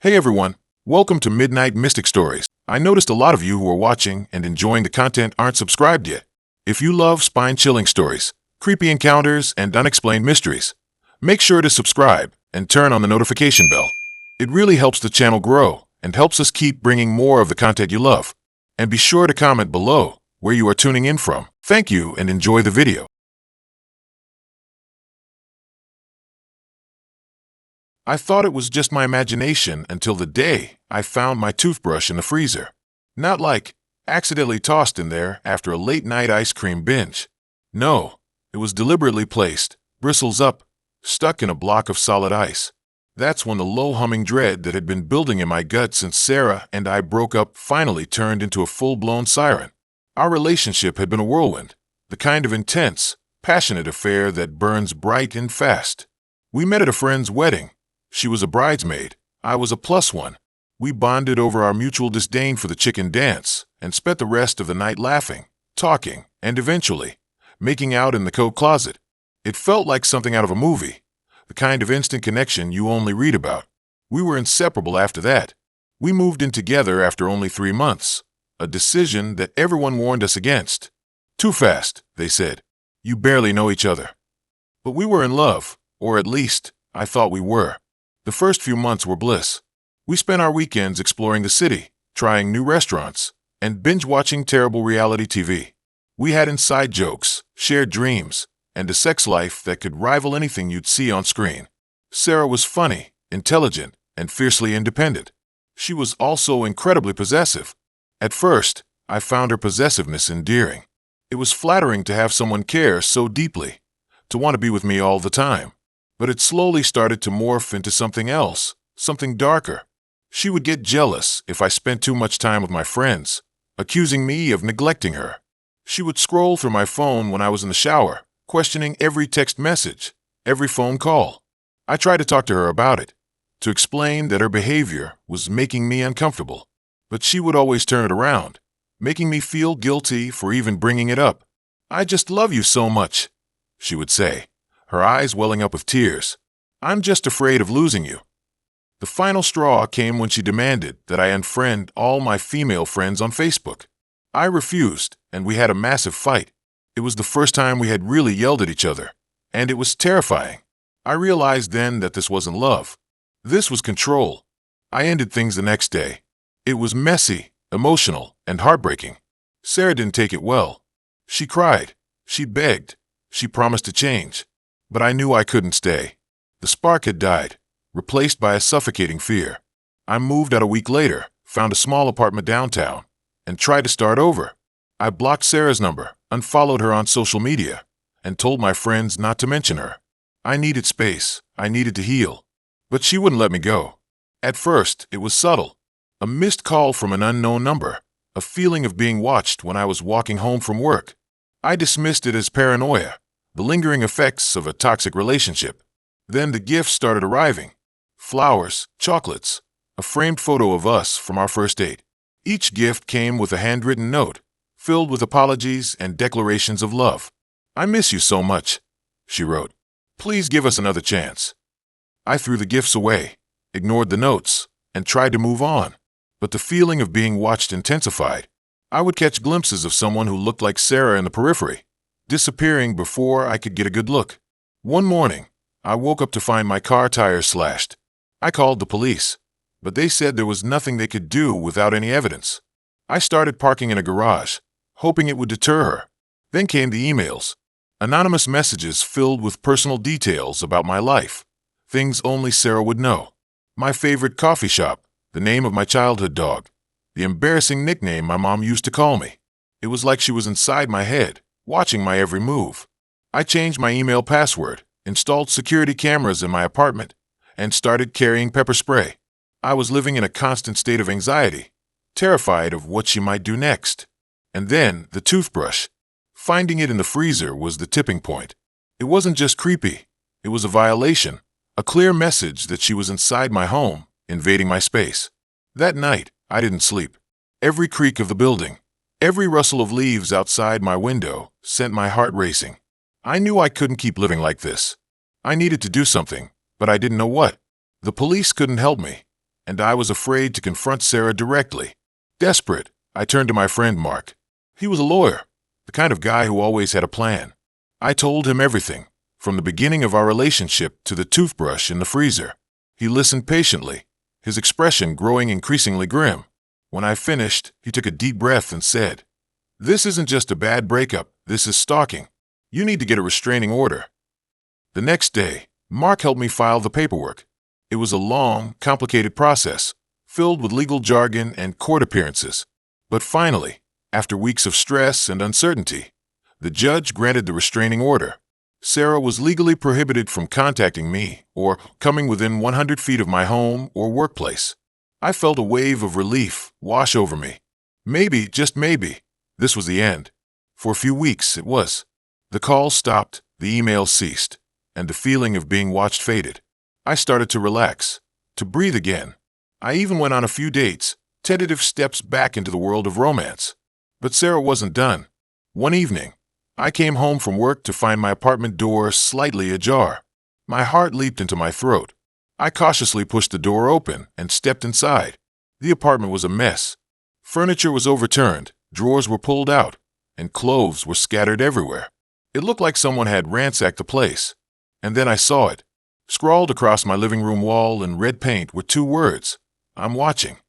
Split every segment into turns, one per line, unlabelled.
Hey everyone, welcome to Midnight Mystic Stories. I noticed a lot of you who are watching and enjoying the content aren't subscribed yet. If you love spine-chilling stories, creepy encounters, and unexplained mysteries, make sure to subscribe and turn on the notification bell. It really helps the channel grow and helps us keep bringing more of the content you love. And be sure to comment below where you are tuning in from. Thank you and enjoy the video. I thought it was just my imagination until the day I found my toothbrush in the freezer. Not like accidentally tossed in there after a late-night ice cream binge. No, it was deliberately placed, bristles up, stuck in a block of solid ice. That's when the low-humming dread that had been building in my gut since Sarah and I broke up finally turned into a full-blown siren. Our relationship had been a whirlwind, the kind of intense, passionate affair that burns bright and fast. We met at a friend's wedding. She was a bridesmaid. I was a plus one. We bonded over our mutual disdain for the chicken dance and spent the rest of the night laughing, talking, and eventually making out in the coat closet. It felt like something out of a movie, the kind of instant connection you only read about. We were inseparable after that. We moved in together after only 3 months, a decision that everyone warned us against. Too fast, they said. You barely know each other. But we were in love, or at least, I thought we were. The first few months were bliss. We spent our weekends exploring the city, trying new restaurants, and binge-watching terrible reality TV. We had inside jokes, shared dreams, and a sex life that could rival anything you'd see on screen. Sarah was funny, intelligent, and fiercely independent. She was also incredibly possessive. At first, I found her possessiveness endearing. It was flattering to have someone care so deeply, to want to be with me all the time. But it slowly started to morph into something else, something darker. She would get jealous if I spent too much time with my friends, accusing me of neglecting her. She would scroll through my phone when I was in the shower, questioning every text message, every phone call. I tried to talk to her about it, to explain that her behavior was making me uncomfortable. But she would always turn it around, making me feel guilty for even bringing it up. "I just love you so much," she would say, her eyes welling up with tears. "I'm just afraid of losing you." The final straw came when she demanded that I unfriend all my female friends on Facebook. I refused, and we had a massive fight. It was the first time we had really yelled at each other, and it was terrifying. I realized then that this wasn't love. This was control. I ended things the next day. It was messy, emotional, and heartbreaking. Sarah didn't take it well. She cried. She begged. She promised to change. But I knew I couldn't stay. The spark had died, replaced by a suffocating fear. I moved out a week later, found a small apartment downtown, and tried to start over. I blocked Sarah's number, unfollowed her on social media, and told my friends not to mention her. I needed space. I needed to heal. But she wouldn't let me go. At first, it was subtle. A missed call from an unknown number, a feeling of being watched when I was walking home from work. I dismissed it as paranoia, the lingering effects of a toxic relationship. Then the gifts started arriving. Flowers, chocolates, a framed photo of us from our first date. Each gift came with a handwritten note, filled with apologies and declarations of love. "I miss you so much," she wrote. "Please give us another chance." I threw the gifts away, ignored the notes, and tried to move on. But the feeling of being watched intensified. I would catch glimpses of someone who looked like Sarah in the periphery, disappearing before I could get a good look. One morning, I woke up to find my car tires slashed. I called the police, but they said there was nothing they could do without any evidence. I started parking in a garage, hoping it would deter her. Then came the emails. Anonymous messages filled with personal details about my life, things only Sarah would know. My favorite coffee shop, the name of my childhood dog, the embarrassing nickname my mom used to call me. It was like she was inside my head, watching my every move. I changed my email password, installed security cameras in my apartment, and started carrying pepper spray. I was living in a constant state of anxiety, terrified of what she might do next. And then the toothbrush. Finding it in the freezer was the tipping point. It wasn't just creepy. It was a violation, a clear message that she was inside my home, invading my space. That night, I didn't sleep. Every creak of the building, every rustle of leaves outside my window sent my heart racing. I knew I couldn't keep living like this. I needed to do something, but I didn't know what. The police couldn't help me. and I was afraid to confront Sarah directly. Desperate, I turned to my friend Mark. He was a lawyer, the kind of guy who always had a plan. I told him everything, from the beginning of our relationship to the toothbrush in the freezer. He listened patiently, his expression growing increasingly grim. When I finished, he took a deep breath and said, "This isn't just a bad breakup, this is stalking. You need to get a restraining order." The next day, Mark helped me file the paperwork. It was a long, complicated process, filled with legal jargon and court appearances. But finally, after weeks of stress and uncertainty, the judge granted the restraining order. Sarah was legally prohibited from contacting me or coming within 100 feet of my home or workplace. I felt a wave of relief wash over me. Maybe, just maybe, this was the end. For a few weeks, it was. The calls stopped, the emails ceased, and the feeling of being watched faded. I started to relax, to breathe again. I even went on a few dates, tentative steps back into the world of romance. But Sarah wasn't done. One evening, I came home from work to find my apartment door slightly ajar. My heart leaped into my throat. I cautiously pushed the door open and stepped inside. The apartment was a mess. Furniture was overturned, drawers were pulled out, and clothes were scattered everywhere. It looked like someone had ransacked the place. And then I saw it. Scrawled across my living room wall in red paint were two words: "I'm watching."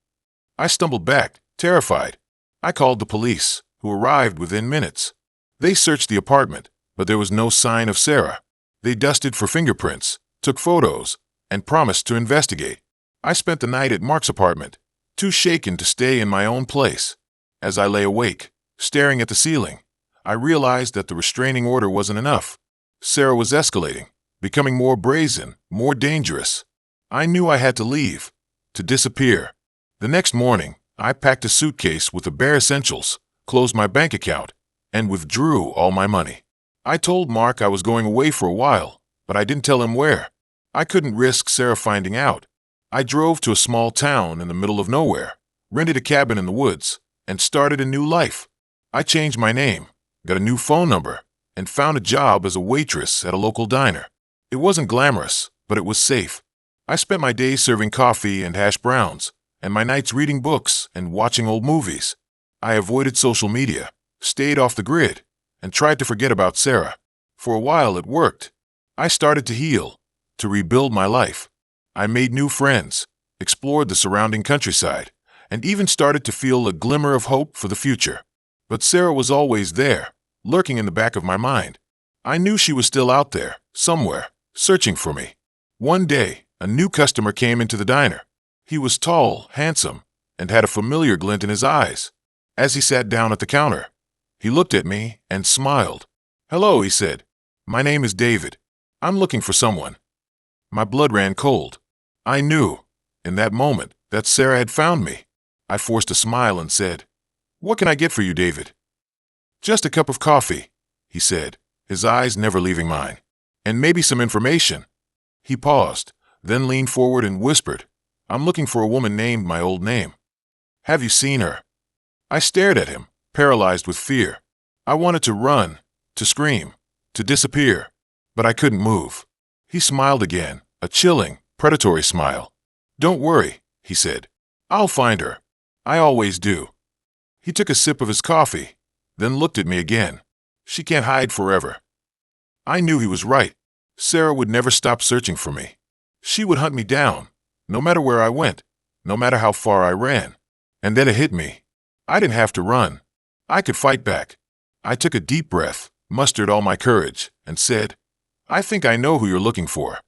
I stumbled back, terrified. I called the police, who arrived within minutes. They searched the apartment, but there was no sign of Sarah. They dusted for fingerprints, took photos, and promised to investigate. I spent the night at Mark's apartment, too shaken to stay in my own place. As I lay awake, staring at the ceiling, I realized that the restraining order wasn't enough. Sarah was escalating, becoming more brazen, more dangerous. I knew I had to leave, to disappear. The next morning, I packed a suitcase with the bare essentials, closed my bank account, and withdrew all my money. I told Mark I was going away for a while, but I didn't tell him where. I couldn't risk Sarah finding out. I drove to a small town in the middle of nowhere, rented a cabin in the woods, and started a new life. I changed my name, got a new phone number, and found a job as a waitress at a local diner. It wasn't glamorous, but it was safe. I spent my days serving coffee and hash browns, and my nights reading books and watching old movies. I avoided social media, stayed off the grid, and tried to forget about Sarah. For a while it worked. I started to heal, to rebuild my life. I made new friends, explored the surrounding countryside, and even started to feel a glimmer of hope for the future. But Sarah was always there, lurking in the back of my mind. I knew she was still out there, somewhere, searching for me. One day, a new customer came into the diner. He was tall, handsome, and had a familiar glint in his eyes. As he sat down at the counter, he looked at me and smiled. "Hello," he said. "My name is David. I'm looking for someone." My blood ran cold. I knew, in that moment, that Sarah had found me. I forced a smile and said, "What can I get for you, David?" "Just a cup of coffee," he said, his eyes never leaving mine. "And maybe some information." He paused, then leaned forward and whispered, "I'm looking for a woman named my old name. Have you seen her?" I stared at him, paralyzed with fear. I wanted to run, to scream, to disappear, but I couldn't move. He smiled again, a chilling, predatory smile. "Don't worry," he said. "I'll find her. I always do." He took a sip of his coffee, then looked at me again. "She can't hide forever." I knew he was right. Sarah would never stop searching for me. She would hunt me down, no matter where I went, no matter how far I ran. And then it hit me. I didn't have to run. I could fight back. I took a deep breath, mustered all my courage, and said, "I think I know who you're looking for."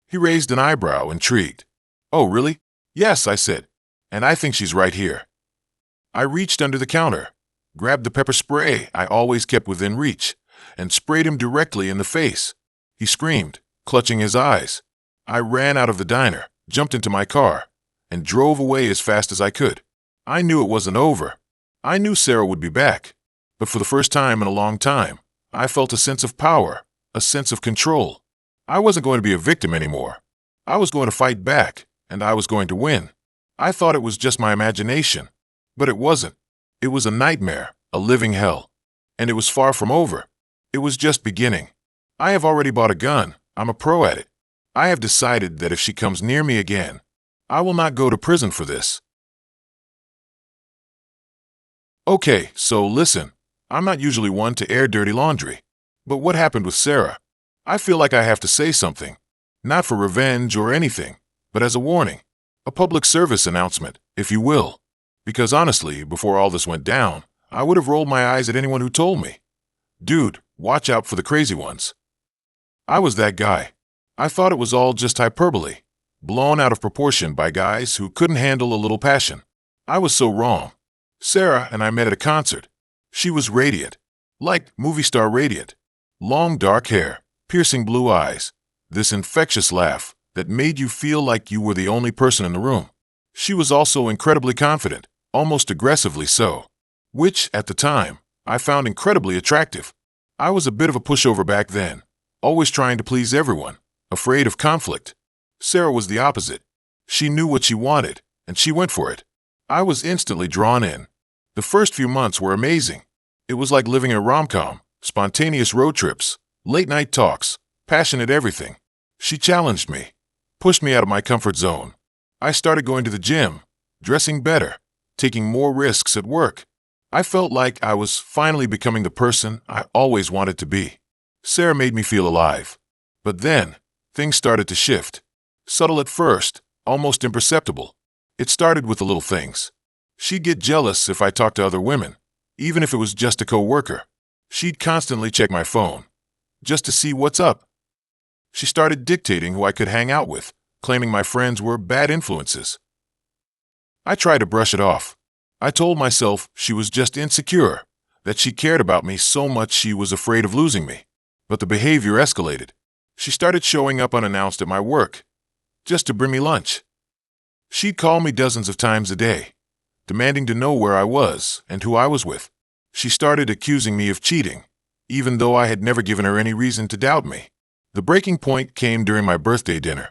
He raised an eyebrow, intrigued. "Oh, really?" "Yes," I said, "and I think she's right here." I reached under the counter, grabbed the pepper spray I always kept within reach, and sprayed him directly in the face. He screamed, clutching his eyes. I ran out of the diner, jumped into my car, and drove away as fast as I could. I knew it wasn't over. I knew Sarah would be back. But for the first time in a long time, I felt a sense of power, a sense of control. I wasn't going to be a victim anymore. I was going to fight back, and I was going to win. I thought it was just my imagination, but it wasn't. It was a nightmare, a living hell. And it was far from over. It was just beginning. I have already bought a gun. I'm a pro at it. I have decided that if she comes near me again, I will not go to prison for this. Okay, so listen. I'm not usually one to air dirty laundry. But what happened with Sarah? I feel like I have to say something. Not for revenge or anything, but as a warning. A public service announcement, if you will. Because honestly, before all this went down, I would have rolled my eyes at anyone who told me. Dude, watch out for the crazy ones. I was that guy. I thought it was all just hyperbole, blown out of proportion by guys who couldn't handle a little passion. I was so wrong. Sarah and I met at a concert. She was radiant, like movie star radiant. Long dark hair, piercing blue eyes, this infectious laugh that made you feel like you were the only person in the room. She was also incredibly confident, almost aggressively so, which, at the time, I found incredibly attractive. I was a bit of a pushover back then, always trying to please everyone, afraid of conflict. Sarah was the opposite. She knew what she wanted, and she went for it. I was instantly drawn in. The first few months were amazing. It was like living in a rom-com, spontaneous road trips, late-night talks, passionate everything. She challenged me, pushed me out of my comfort zone. I started going to the gym, dressing better, taking more risks at work. I felt like I was finally becoming the person I always wanted to be. Sarah made me feel alive. But then, things started to shift. Subtle at first, almost imperceptible. It started with the little things. She'd get jealous if I talked to other women, even if it was just a co-worker. She'd constantly check my phone, just to see what's up. She started dictating who I could hang out with, claiming my friends were bad influences. I tried to brush it off. I told myself she was just insecure, that she cared about me so much she was afraid of losing me. But the behavior escalated. She started showing up unannounced at my work, just to bring me lunch. She'd call me dozens of times a day, demanding to know where I was and who I was with. She started accusing me of cheating, even though I had never given her any reason to doubt me. The breaking point came during my birthday dinner.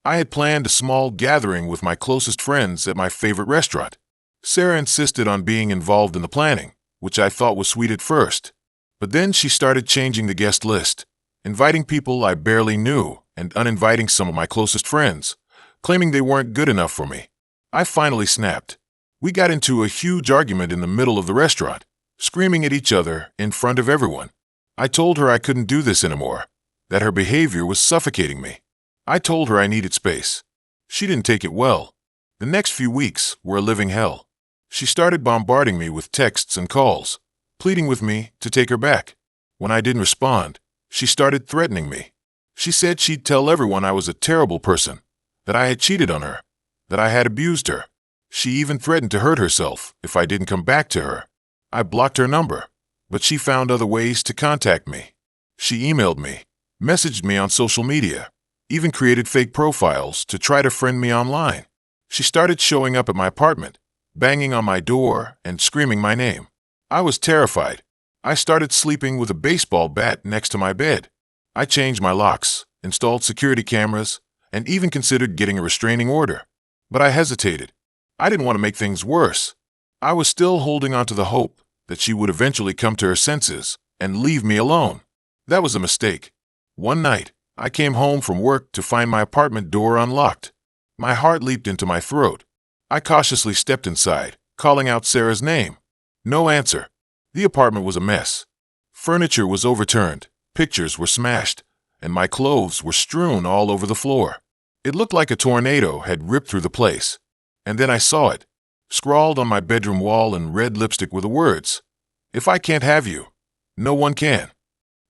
I had planned a small gathering with my closest friends at my favorite restaurant. Sarah insisted on being involved in the planning, which I thought was sweet at first. But then she started changing the guest list, inviting people I barely knew and uninviting some of my closest friends, claiming they weren't good enough for me. I finally snapped. We got into a huge argument in the middle of the restaurant, screaming at each other in front of everyone. I told her I couldn't do this anymore, that her behavior was suffocating me. I told her I needed space. She didn't take it well. The next few weeks were a living hell. She started bombarding me with texts and calls, pleading with me to take her back. When I didn't respond, she started threatening me. She said she'd tell everyone I was a terrible person, that I had cheated on her, that I had abused her. She even threatened to hurt herself if I didn't come back to her. I blocked her number, but she found other ways to contact me. She emailed me, messaged me on social media, even created fake profiles to try to friend me online. She started showing up at my apartment, banging on my door and screaming my name. I was terrified. I started sleeping with a baseball bat next to my bed. I changed my locks, installed security cameras, and even considered getting a restraining order. But I hesitated. I didn't want to make things worse. I was still holding on to the hope that she would eventually come to her senses and leave me alone. That was a mistake. One night, I came home from work to find my apartment door unlocked. My heart leaped into my throat. I cautiously stepped inside, calling out Sarah's name. No answer. The apartment was a mess. Furniture was overturned, pictures were smashed, and my clothes were strewn all over the floor. It looked like a tornado had ripped through the place. And then I saw it, scrawled on my bedroom wall in red lipstick with the words, "If I can't have you, no one can."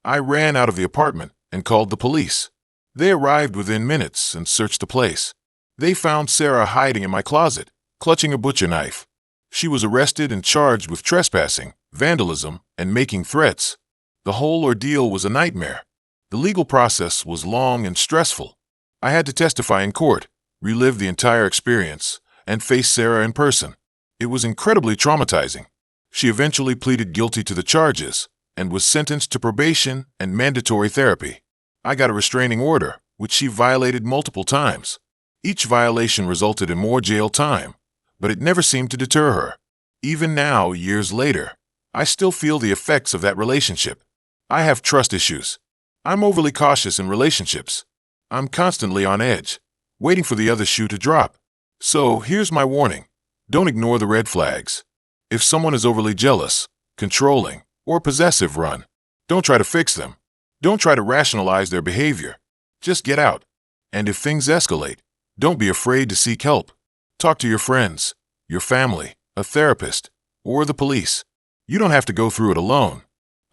I ran out of the apartment and called the police. They arrived within minutes and searched the place. They found Sarah hiding in my closet, clutching a butcher knife. She was arrested and charged with trespassing, vandalism, and making threats. The whole ordeal was a nightmare. The legal process was long and stressful. I had to testify in court, relive the entire experience, and face Sarah in person. It was incredibly traumatizing. She eventually pleaded guilty to the charges and was sentenced to probation and mandatory therapy. I got a restraining order, which she violated multiple times. Each violation resulted in more jail time, but it never seemed to deter her. Even now, years later, I still feel the effects of that relationship. I have trust issues. I'm overly cautious in relationships. I'm constantly on edge, waiting for the other shoe to drop. So here's my warning. Don't ignore the red flags. If someone is overly jealous, controlling, or possessive, run. Don't try to fix them. Don't try to rationalize their behavior. Just get out. And if things escalate, don't be afraid to seek help. Talk to your friends, your family, a therapist, or the police. You don't have to go through it alone.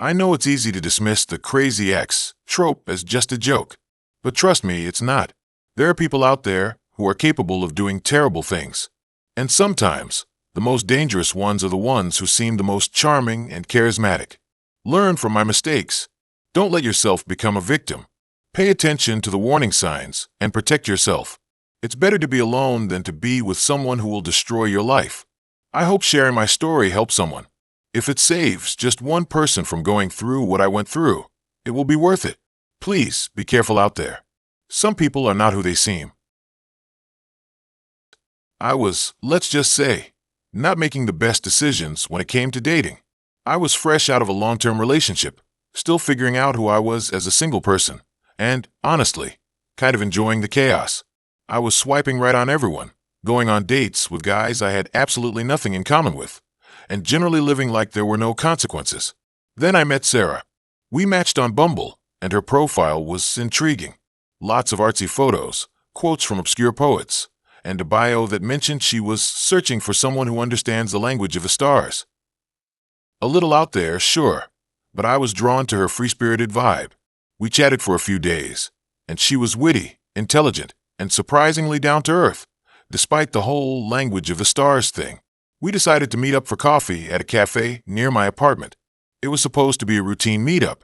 I know it's easy to dismiss the crazy ex trope as just a joke, but trust me, it's not. There are people out there who are capable of doing terrible things. And sometimes, the most dangerous ones are the ones who seem the most charming and charismatic. Learn from my mistakes. Don't let yourself become a victim. Pay attention to the warning signs and protect yourself. It's better to be alone than to be with someone who will destroy your life. I hope sharing my story helps someone. If it saves just one person from going through what I went through, it will be worth it. Please be careful out there. Some people are not who they seem. I was, let's just say, not making the best decisions when it came to dating. I was fresh out of a long-term relationship, still figuring out who I was as a single person, and, honestly, kind of enjoying the chaos. I was swiping right on everyone, going on dates with guys I had absolutely nothing in common with, and generally living like there were no consequences. Then I met Sarah. We matched on Bumble, and her profile was intriguing. Lots of artsy photos, quotes from obscure poets, and a bio that mentioned she was searching for someone who understands the language of the stars. A little out there, sure, but I was drawn to her free-spirited vibe. We chatted for a few days, and she was witty, intelligent, and surprisingly down-to-earth, despite the whole language of the stars thing. We decided to meet up for coffee at a cafe near my apartment. It was supposed to be a routine meetup.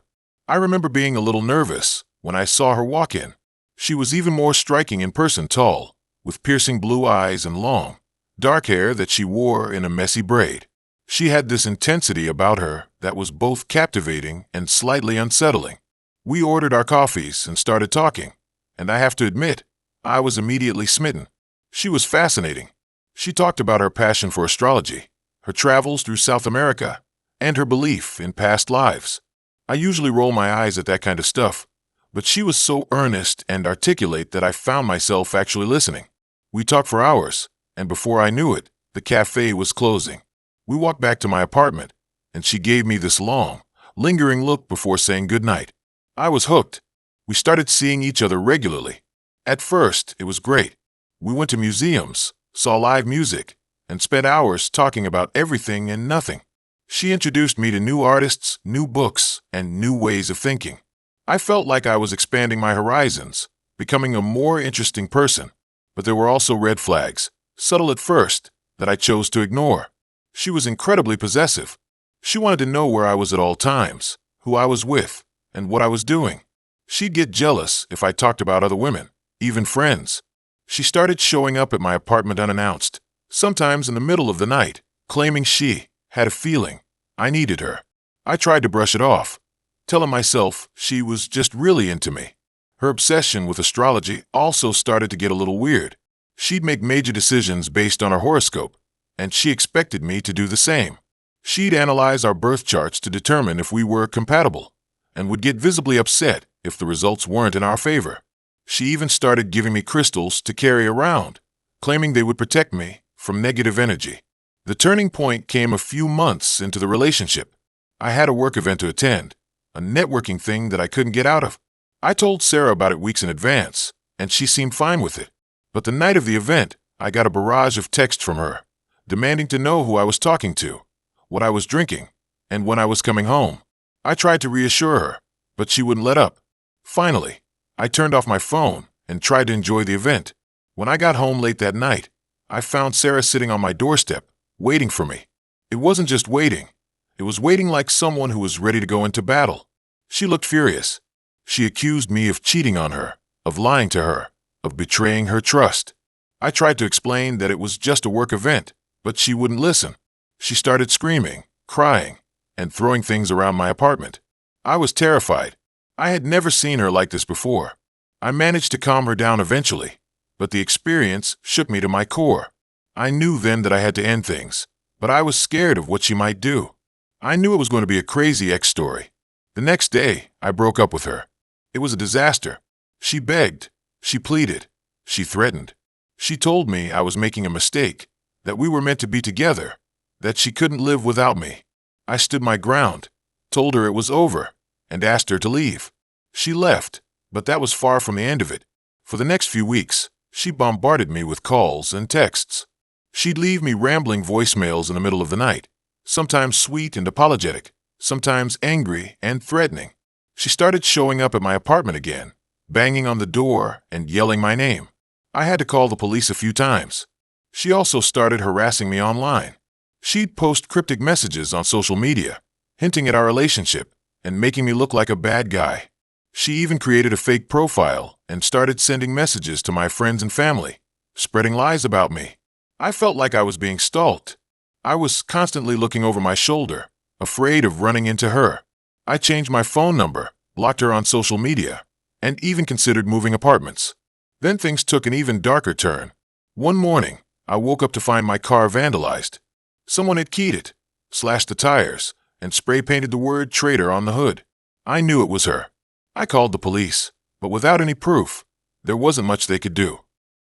I remember being a little nervous when I saw her walk in. She was even more striking in person, tall, with piercing blue eyes and long, dark hair that she wore in a messy braid. She had this intensity about her that was both captivating and slightly unsettling. We ordered our coffees and started talking, and I have to admit, I was immediately smitten. She was fascinating. She talked about her passion for astrology, her travels through South America, and her belief in past lives. I usually roll my eyes at that kind of stuff, but she was so earnest and articulate that I found myself actually listening. We talked for hours, and before I knew it, the cafe was closing. We walked back to my apartment, and she gave me this long, lingering look before saying goodnight. I was hooked. We started seeing each other regularly. At first, it was great. We went to museums, saw live music, and spent hours talking about everything and nothing. She introduced me to new artists, new books, and new ways of thinking. I felt like I was expanding my horizons, becoming a more interesting person. But there were also red flags, subtle at first, that I chose to ignore. She was incredibly possessive. She wanted to know where I was at all times, who I was with, and what I was doing. She'd get jealous if I talked about other women, even friends. She started showing up at my apartment unannounced, sometimes in the middle of the night, claiming she had a feeling I needed her. I tried to brush it off, telling myself she was just really into me. Her obsession with astrology also started to get a little weird. She'd make major decisions based on her horoscope, and she expected me to do the same. She'd analyze our birth charts to determine if we were compatible, and would get visibly upset if the results weren't in our favor. She even started giving me crystals to carry around, claiming they would protect me from negative energy. The turning point came a few months into the relationship. I had a work event to attend, a networking thing that I couldn't get out of. I told Sarah about it weeks in advance, and she seemed fine with it. But the night of the event, I got a barrage of texts from her, demanding to know who I was talking to, what I was drinking, and when I was coming home. I tried to reassure her, but she wouldn't let up. Finally, I turned off my phone and tried to enjoy the event. When I got home late that night, I found Sarah sitting on my doorstep, waiting for me. It wasn't just waiting. It was waiting like someone who was ready to go into battle. She looked furious. She accused me of cheating on her, of lying to her, of betraying her trust. I tried to explain that it was just a work event, but she wouldn't listen. She started screaming, crying, and throwing things around my apartment. I was terrified. I had never seen her like this before. I managed to calm her down eventually, but the experience shook me to my core. I knew then that I had to end things, but I was scared of what she might do. I knew it was going to be a crazy ex story. The next day, I broke up with her. It was a disaster. She begged. She pleaded. She threatened. She told me I was making a mistake, that we were meant to be together, that she couldn't live without me. I stood my ground, told her it was over, and asked her to leave. She left, but that was far from the end of it. For the next few weeks, she bombarded me with calls and texts. She'd leave me rambling voicemails in the middle of the night, sometimes sweet and apologetic, sometimes angry and threatening. She started showing up at my apartment again, banging on the door and yelling my name. I had to call the police a few times. She also started harassing me online. She'd post cryptic messages on social media, hinting at our relationship and making me look like a bad guy. She even created a fake profile and started sending messages to my friends and family, spreading lies about me. I felt like I was being stalked. I was constantly looking over my shoulder, afraid of running into her. I changed my phone number, blocked her on social media, and even considered moving apartments. Then things took an even darker turn. One morning, I woke up to find my car vandalized. Someone had keyed it, slashed the tires, and spray-painted the word traitor on the hood. I knew it was her. I called the police, but without any proof, there wasn't much they could do.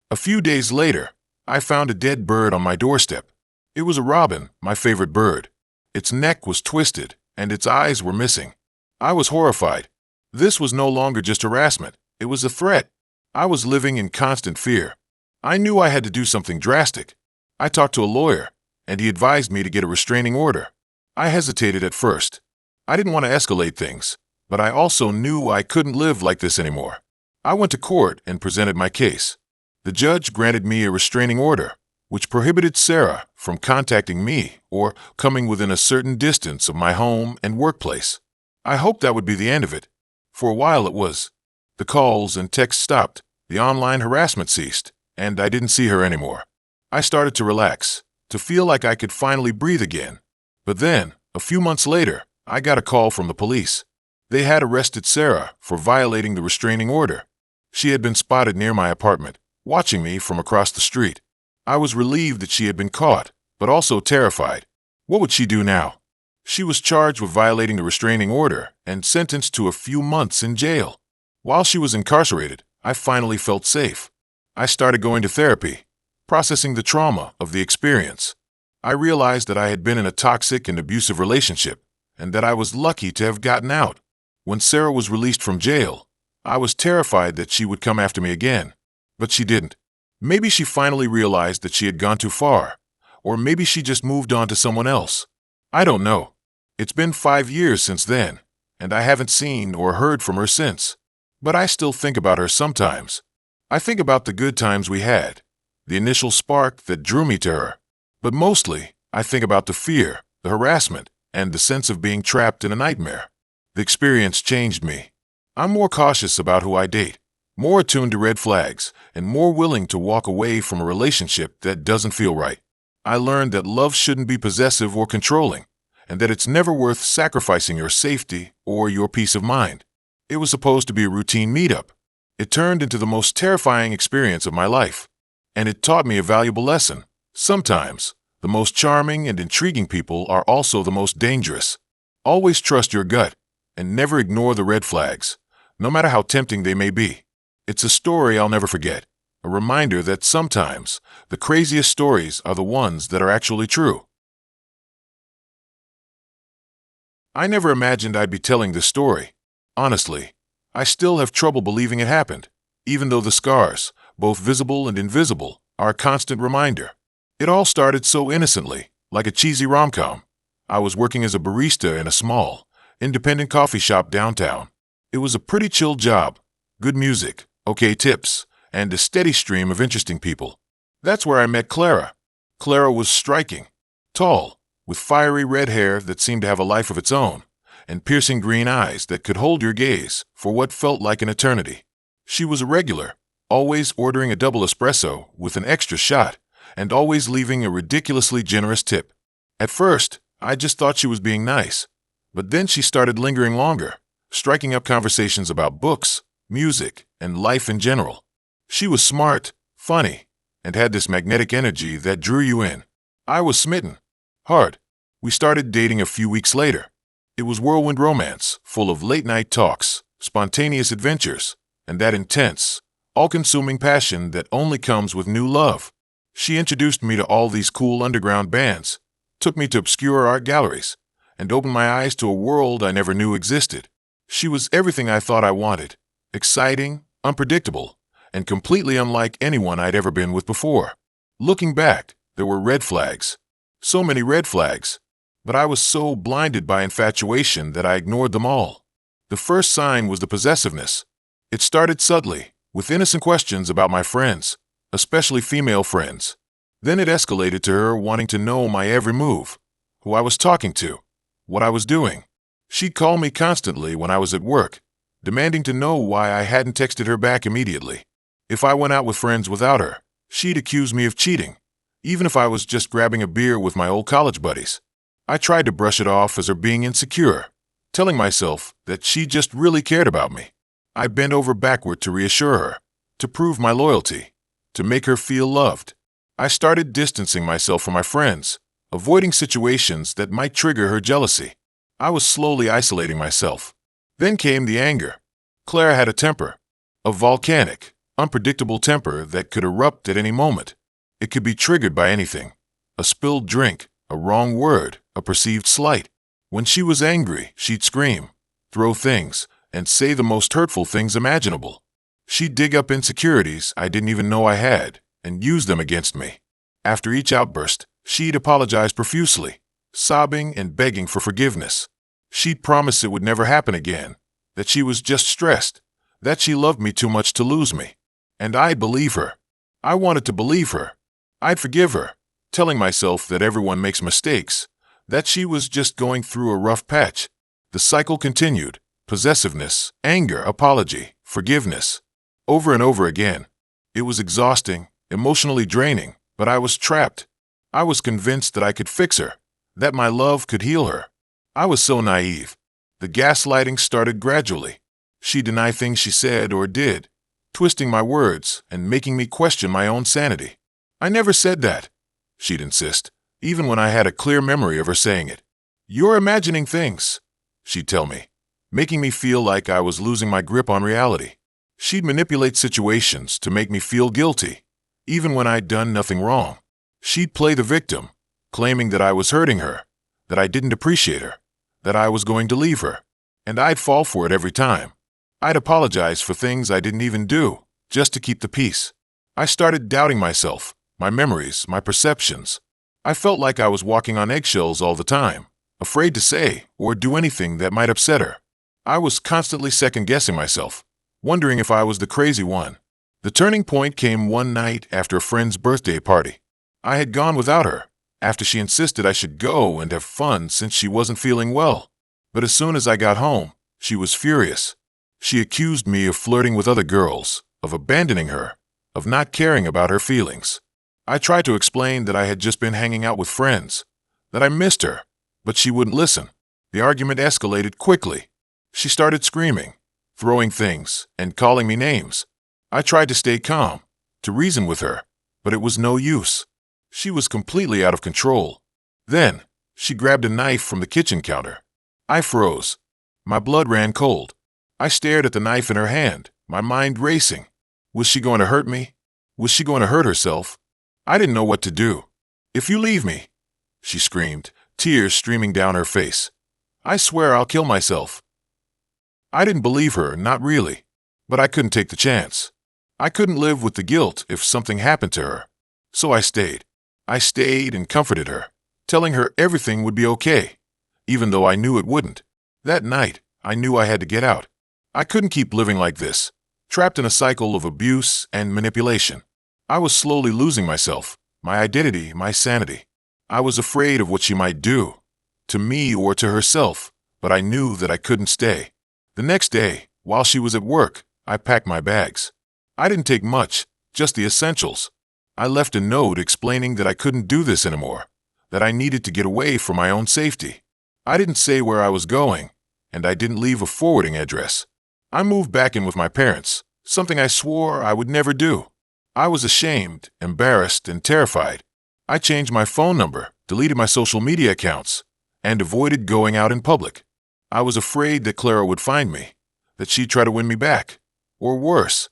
A few days later, I found a dead bird on my doorstep. It was a robin, my favorite bird. Its neck was twisted, and its eyes were missing. I was horrified. This was no longer just harassment. It was a threat. I was living in constant fear. I knew I had to do something drastic. I talked to a lawyer, and he advised me to get a restraining order. I hesitated at first. I didn't want to escalate things, but I also knew I couldn't live like this anymore. I went to court and presented my case. The judge granted me a restraining order, which prohibited Sarah from contacting me or coming within a certain distance of my home and workplace. I hoped that would be the end of it. For a while it was. The calls and texts stopped, the online harassment ceased, and I didn't see her anymore. I started to relax, to feel like I could finally breathe again. But then, a few months later, I got a call from the police. They had arrested Sarah for violating the restraining order. She had been spotted near my apartment, watching me from across the street. I was relieved that she had been caught, but also terrified. What would she do now? She was charged with violating the restraining order and sentenced to a few months in jail. While she was incarcerated, I finally felt safe. I started going to therapy, processing the trauma of the experience. I realized that I had been in a toxic and abusive relationship, and that I was lucky to have gotten out. When Sarah was released from jail, I was terrified that she would come after me again. But she didn't. Maybe she finally realized that she had gone too far, or maybe she just moved on to someone else. I don't know. It's been 5 years since then, and I haven't seen or heard from her since. But I still think about her sometimes. I think about the good times we had, the initial spark that drew me to her. But mostly, I think about the fear, the harassment, and the sense of being trapped in a nightmare. The experience changed me. I'm more cautious about who I date, more attuned to red flags, and more willing to walk away from a relationship that doesn't feel right. I learned that love shouldn't be possessive or controlling, and that it's never worth sacrificing your safety or your peace of mind. It was supposed to be a routine meetup. It turned into the most terrifying experience of my life, and it taught me a valuable lesson. Sometimes, the most charming and intriguing people are also the most dangerous. Always trust your gut, and never ignore the red flags, no matter how tempting they may be. It's a story I'll never forget, a reminder that sometimes the craziest stories are the ones that are actually true. I never imagined I'd be telling this story. Honestly, I still have trouble believing it happened, even though the scars, both visible and invisible, are a constant reminder. It all started so innocently, like a cheesy rom-com. I was working as a barista in a small, independent coffee shop downtown. It was a pretty chill job, good music, okay tips, and a steady stream of interesting people. That's where I met Clara. Clara was striking, tall, with fiery red hair that seemed to have a life of its own, and piercing green eyes that could hold your gaze for what felt like an eternity. She was a regular, always ordering a double espresso with an extra shot, and always leaving a ridiculously generous tip. At first, I just thought she was being nice, but then she started lingering longer, striking up conversations about books, music, and life in general. She was smart, funny, and had this magnetic energy that drew you in. I was smitten. Hard. We started dating a few weeks later. It was whirlwind romance, full of late-night talks, spontaneous adventures, and that intense, all-consuming passion that only comes with new love. She introduced me to all these cool underground bands, took me to obscure art galleries, and opened my eyes to a world I never knew existed. She was everything I thought I wanted: exciting, unpredictable, and completely unlike anyone I'd ever been with before. Looking back, there were red flags. So many red flags. But I was so blinded by infatuation that I ignored them all. The first sign was the possessiveness. It started subtly, with innocent questions about my friends, especially female friends. Then it escalated to her wanting to know my every move, who I was talking to, what I was doing. She'd call me constantly when I was at work, demanding to know why I hadn't texted her back immediately. If I went out with friends without her, she'd accuse me of cheating, even if I was just grabbing a beer with my old college buddies. I tried to brush it off as her being insecure, telling myself that she just really cared about me. I bent over backward to reassure her, to prove my loyalty, to make her feel loved. I started distancing myself from my friends, avoiding situations that might trigger her jealousy. I was slowly isolating myself. Then came the anger. Claire had a temper, a volcanic, unpredictable temper that could erupt at any moment. It could be triggered by anything: a spilled drink, a wrong word, a perceived slight. When she was angry, she'd scream, throw things, and say the most hurtful things imaginable. She'd dig up insecurities I didn't even know I had and use them against me. After each outburst, she'd apologize profusely, sobbing and begging for forgiveness. She'd promise it would never happen again, that she was just stressed, that she loved me too much to lose me. And I'd believe her. I wanted to believe her. I'd forgive her, telling myself that everyone makes mistakes, that she was just going through a rough patch. The cycle continued: possessiveness, anger, apology, forgiveness, over and over again. It was exhausting, emotionally draining, but I was trapped. I was convinced that I could fix her, that my love could heal her. I was so naive. The gaslighting started gradually. She'd deny things she said or did, twisting my words and making me question my own sanity. "I never said that," she'd insist, even when I had a clear memory of her saying it. "You're imagining things," she'd tell me, making me feel like I was losing my grip on reality. She'd manipulate situations to make me feel guilty, even when I'd done nothing wrong. She'd play the victim, claiming that I was hurting her, that I didn't appreciate her, that I was going to leave her. And I'd fall for it every time. I'd apologize for things I didn't even do, just to keep the peace. I started doubting myself, my memories, my perceptions. I felt like I was walking on eggshells all the time, afraid to say or do anything that might upset her. I was constantly second-guessing myself, wondering if I was the crazy one. The turning point came one night after a friend's birthday party. I had gone without her, after she insisted I should go and have fun since she wasn't feeling well. But as soon as I got home, she was furious. She accused me of flirting with other girls, of abandoning her, of not caring about her feelings. I tried to explain that I had just been hanging out with friends, that I missed her, but she wouldn't listen. The argument escalated quickly. She started screaming, throwing things, and calling me names. I tried to stay calm, to reason with her, but it was no use. She was completely out of control. Then, she grabbed a knife from the kitchen counter. I froze. My blood ran cold. I stared at the knife in her hand, my mind racing. Was she going to hurt me? Was she going to hurt herself? I didn't know what to do. "If you leave me," she screamed, tears streaming down her face, "I swear I'll kill myself." I didn't believe her, not really, but I couldn't take the chance. I couldn't live with the guilt if something happened to her. So I stayed. I stayed and comforted her, telling her everything would be okay, even though I knew it wouldn't. That night, I knew I had to get out. I couldn't keep living like this, trapped in a cycle of abuse and manipulation. I was slowly losing myself, my identity, my sanity. I was afraid of what she might do, to me or to herself, but I knew that I couldn't stay. The next day, while she was at work, I packed my bags. I didn't take much, just the essentials. I left a note explaining that I couldn't do this anymore, that I needed to get away for my own safety. I didn't say where I was going, and I didn't leave a forwarding address. I moved back in with my parents, something I swore I would never do. I was ashamed, embarrassed, and terrified. I changed my phone number, deleted my social media accounts, and avoided going out in public. I was afraid that Clara would find me, that she'd try to win me back, or worse,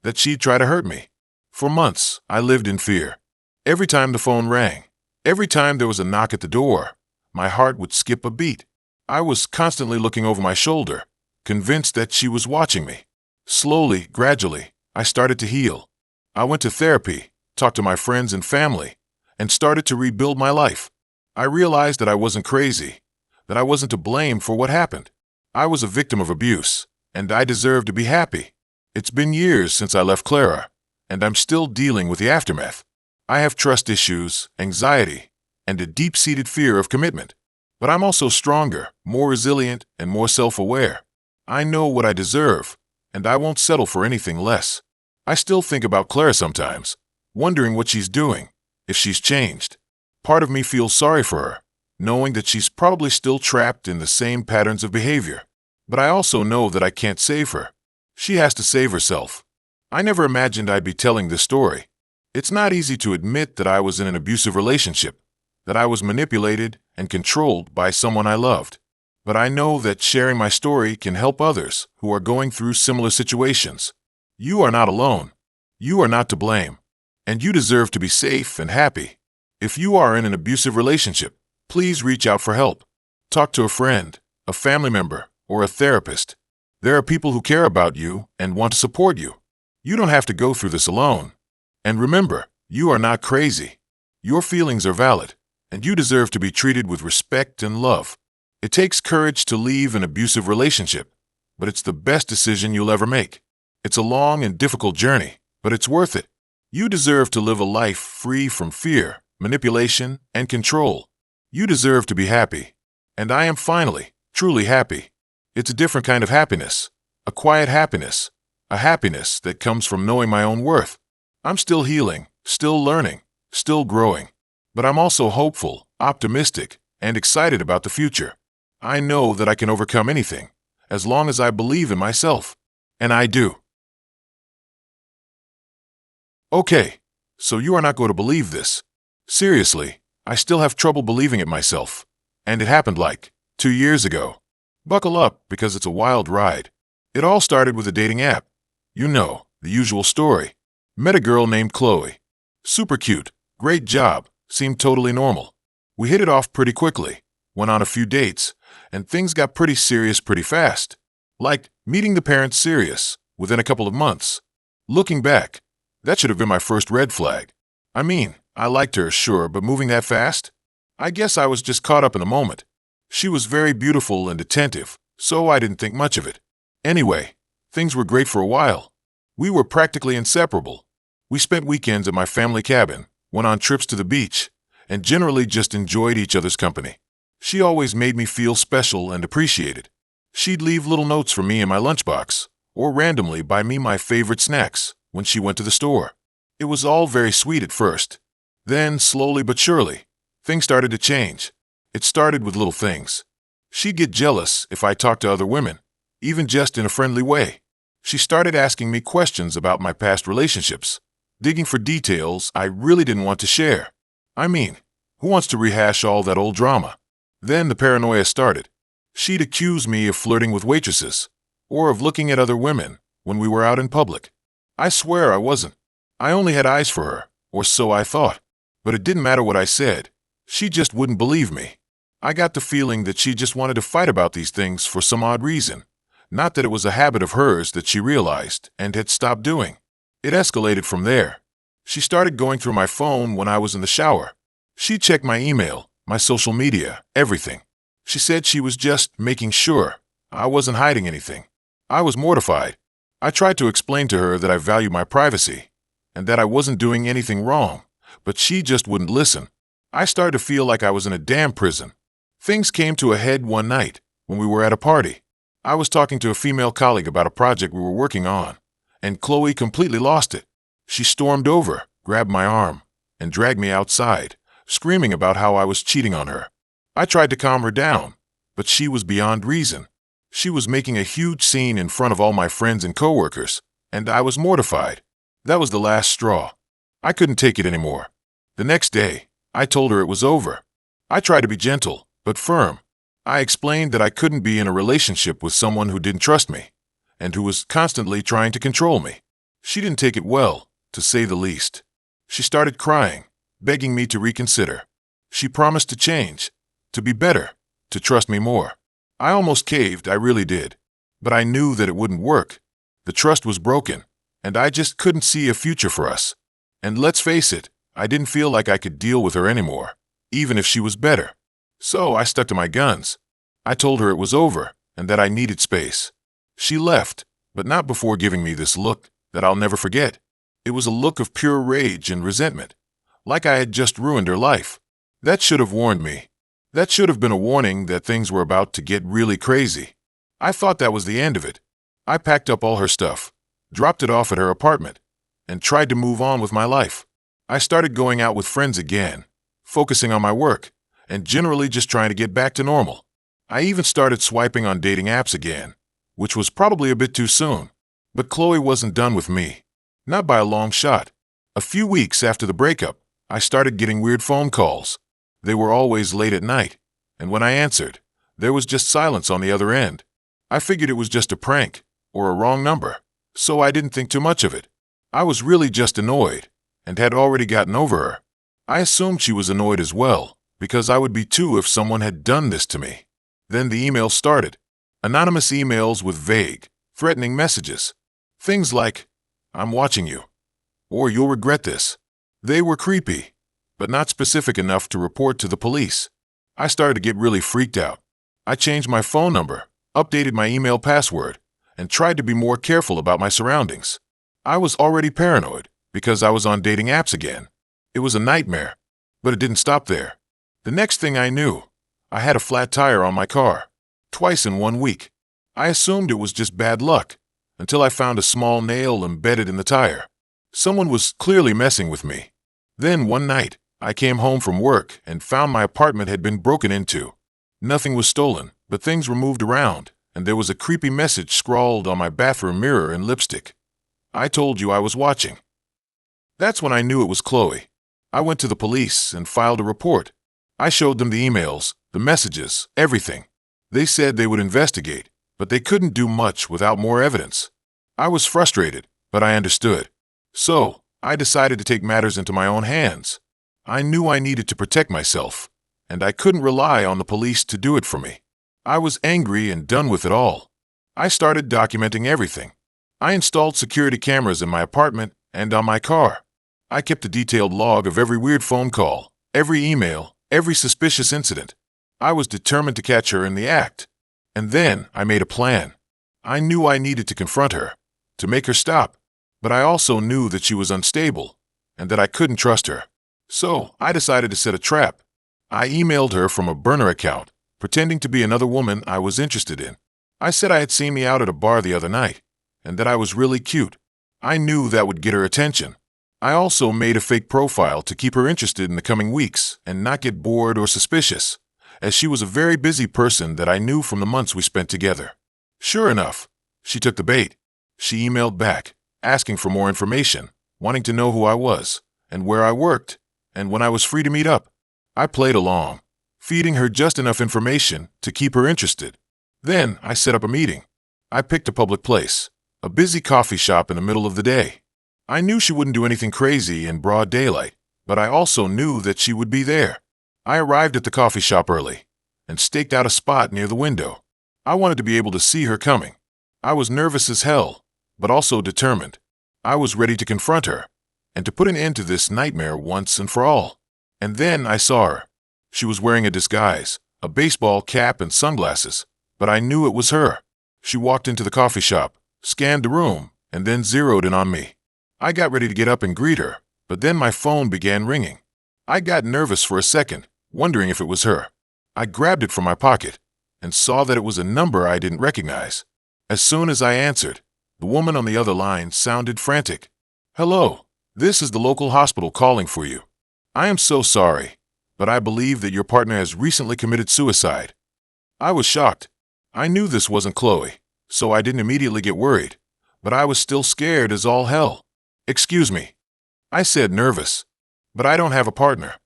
that she'd try to hurt me. For months, I lived in fear. Every time the phone rang, every time there was a knock at the door, my heart would skip a beat. I was constantly looking over my shoulder, convinced that she was watching me. Slowly, gradually, I started to heal. I went to therapy, talked to my friends and family, and started to rebuild my life. I realized that I wasn't crazy, that I wasn't to blame for what happened. I was a victim of abuse, and I deserved to be happy. It's been years since I left Clara, and I'm still dealing with the aftermath. I have trust issues, anxiety, and a deep-seated fear of commitment. But I'm also stronger, more resilient, and more self-aware. I know what I deserve, and I won't settle for anything less. I still think about Clara sometimes, wondering what she's doing, if she's changed. Part of me feels sorry for her, knowing that she's probably still trapped in the same patterns of behavior. But I also know that I can't save her. She has to save herself. I never imagined I'd be telling this story. It's not easy to admit that I was in an abusive relationship, that I was manipulated and controlled by someone I loved. But I know that sharing my story can help others who are going through similar situations. You are not alone. You are not to blame. And you deserve to be safe and happy. If you are in an abusive relationship, please reach out for help. Talk to a friend, a family member, or a therapist. There are people who care about you and want to support you. You don't have to go through this alone. And remember, you are not crazy. Your feelings are valid, and you deserve to be treated with respect and love. It takes courage to leave an abusive relationship, but it's the best decision you'll ever make. It's a long and difficult journey, but it's worth it. You deserve to live a life free from fear, manipulation, and control. You deserve to be happy. And I am finally, truly happy. It's a different kind of happiness, a quiet happiness, a happiness that comes from knowing my own worth. I'm still healing, still learning, still growing. But I'm also hopeful, optimistic, and excited about the future. I know that I can overcome anything, as long as I believe in myself. And I do. Okay, so you are not going to believe this. Seriously, I still have trouble believing it myself. And it happened like 2 years ago. Buckle up, because it's a wild ride. It all started with a dating app. You know, the usual story. Met a girl named Chloe. Super cute, great job, seemed totally normal. We hit it off pretty quickly, went on a few dates, and things got pretty serious pretty fast. Like meeting the parents serious, within a couple of months. Looking back, that should have been my first red flag. I mean, I liked her, sure, but moving that fast? I guess I was just caught up in the moment. She was very beautiful and attentive, so I didn't think much of it. Anyway, things were great for a while. We were practically inseparable. We spent weekends at my family cabin, went on trips to the beach, and generally just enjoyed each other's company. She always made me feel special and appreciated. She'd leave little notes for me in my lunchbox, or randomly buy me my favorite snacks when she went to the store. It was all very sweet at first. Then, slowly but surely, things started to change. It started with little things. She'd get jealous if I talked to other women, even just in a friendly way. She started asking me questions about my past relationships, digging for details I really didn't want to share. I mean, who wants to rehash all that old drama? Then the paranoia started. She'd accuse me of flirting with waitresses, or of looking at other women when we were out in public. I swear I wasn't. I only had eyes for her, or so I thought. But it didn't matter what I said. She just wouldn't believe me. I got the feeling that she just wanted to fight about these things for some odd reason. Not that it was a habit of hers that she realized and had stopped doing. It escalated from there. She started going through my phone when I was in the shower. She checked my email, my social media, everything. She said she was just making sure I wasn't hiding anything. I was mortified. I tried to explain to her that I valued my privacy and that I wasn't doing anything wrong, but she just wouldn't listen. I started to feel like I was in a damn prison. Things came to a head one night when we were at a party. I was talking to a female colleague about a project we were working on, and Chloe completely lost it. She stormed over, grabbed my arm, and dragged me outside, screaming about how I was cheating on her. I tried to calm her down, but she was beyond reason. She was making a huge scene in front of all my friends and coworkers, and I was mortified. That was the last straw. I couldn't take it anymore. The next day, I told her it was over. I tried to be gentle, but firm. I explained that I couldn't be in a relationship with someone who didn't trust me, and who was constantly trying to control me. She didn't take it well, to say the least. She started crying, begging me to reconsider. She promised to change, to be better, to trust me more. I almost caved, I really did. But I knew that it wouldn't work. The trust was broken, and I just couldn't see a future for us. And let's face it, I didn't feel like I could deal with her anymore, even if she was better. So I stuck to my guns. I told her it was over, and that I needed space. She left, but not before giving me this look that I'll never forget. It was a look of pure rage and resentment, like I had just ruined her life. That should have warned me. That should have been a warning that things were about to get really crazy. I thought that was the end of it. I packed up all her stuff, dropped it off at her apartment, and tried to move on with my life. I started going out with friends again, focusing on my work, and generally just trying to get back to normal. I even started swiping on dating apps again, which was probably a bit too soon. But Chloe wasn't done with me. Not by a long shot. A few weeks after the breakup, I started getting weird phone calls. They were always late at night, and when I answered, there was just silence on the other end. I figured it was just a prank, or a wrong number, so I didn't think too much of it. I was really just annoyed, and had already gotten over her. I assumed she was annoyed as well, because I would be too if someone had done this to me. Then the emails started. Anonymous emails with vague, threatening messages. Things like, "I'm watching you," or "You'll regret this." They were creepy, but not specific enough to report to the police. I started to get really freaked out. I changed my phone number, updated my email password, and tried to be more careful about my surroundings. I was already paranoid because I was on dating apps again. It was a nightmare, but it didn't stop there. The next thing I knew, I had a flat tire on my car, twice in 1 week. I assumed it was just bad luck, until I found a small nail embedded in the tire. Someone was clearly messing with me. Then one night, I came home from work and found my apartment had been broken into. Nothing was stolen, but things were moved around, and there was a creepy message scrawled on my bathroom mirror in lipstick. "I told you I was watching." That's when I knew it was Chloe. I went to the police and filed a report. I showed them the emails, the messages, everything. They said they would investigate, but they couldn't do much without more evidence. I was frustrated, but I understood. So, I decided to take matters into my own hands. I knew I needed to protect myself, and I couldn't rely on the police to do it for me. I was angry and done with it all. I started documenting everything. I installed security cameras in my apartment and on my car. I kept a detailed log of every weird phone call, every email, every suspicious incident. I was determined to catch her in the act. And then I made a plan. I knew I needed to confront her, to make her stop, but I also knew that she was unstable and that I couldn't trust her. So I decided to set a trap. I emailed her from a burner account, pretending to be another woman I was interested in. I said I had seen me out at a bar the other night, and that I was really cute. I knew that would get her attention. I also made a fake profile to keep her interested in the coming weeks and not get bored or suspicious, as she was a very busy person that I knew from the months we spent together. Sure enough, she took the bait. She emailed back, asking for more information, wanting to know who I was, and where I worked, and when I was free to meet up. I played along, feeding her just enough information to keep her interested. Then I set up a meeting. I picked a public place, a busy coffee shop in the middle of the day. I knew she wouldn't do anything crazy in broad daylight, but I also knew that she would be there. I arrived at the coffee shop early and staked out a spot near the window. I wanted to be able to see her coming. I was nervous as hell, but also determined. I was ready to confront her and to put an end to this nightmare once and for all. And then I saw her. She was wearing a disguise, a baseball cap and sunglasses, but I knew it was her. She walked into the coffee shop, scanned the room, and then zeroed in on me. I got ready to get up and greet her, but then my phone began ringing. I got nervous for a second, wondering if it was her. I grabbed it from my pocket and saw that it was a number I didn't recognize. As soon as I answered, the woman on the other line sounded frantic. "Hello, this is the local hospital calling for you. I am so sorry, but I believe that your partner has recently committed suicide." I was shocked. I knew this wasn't Chloe, so I didn't immediately get worried, but I was still scared as all hell. "Excuse me," I said, nervous, "but I don't have a partner."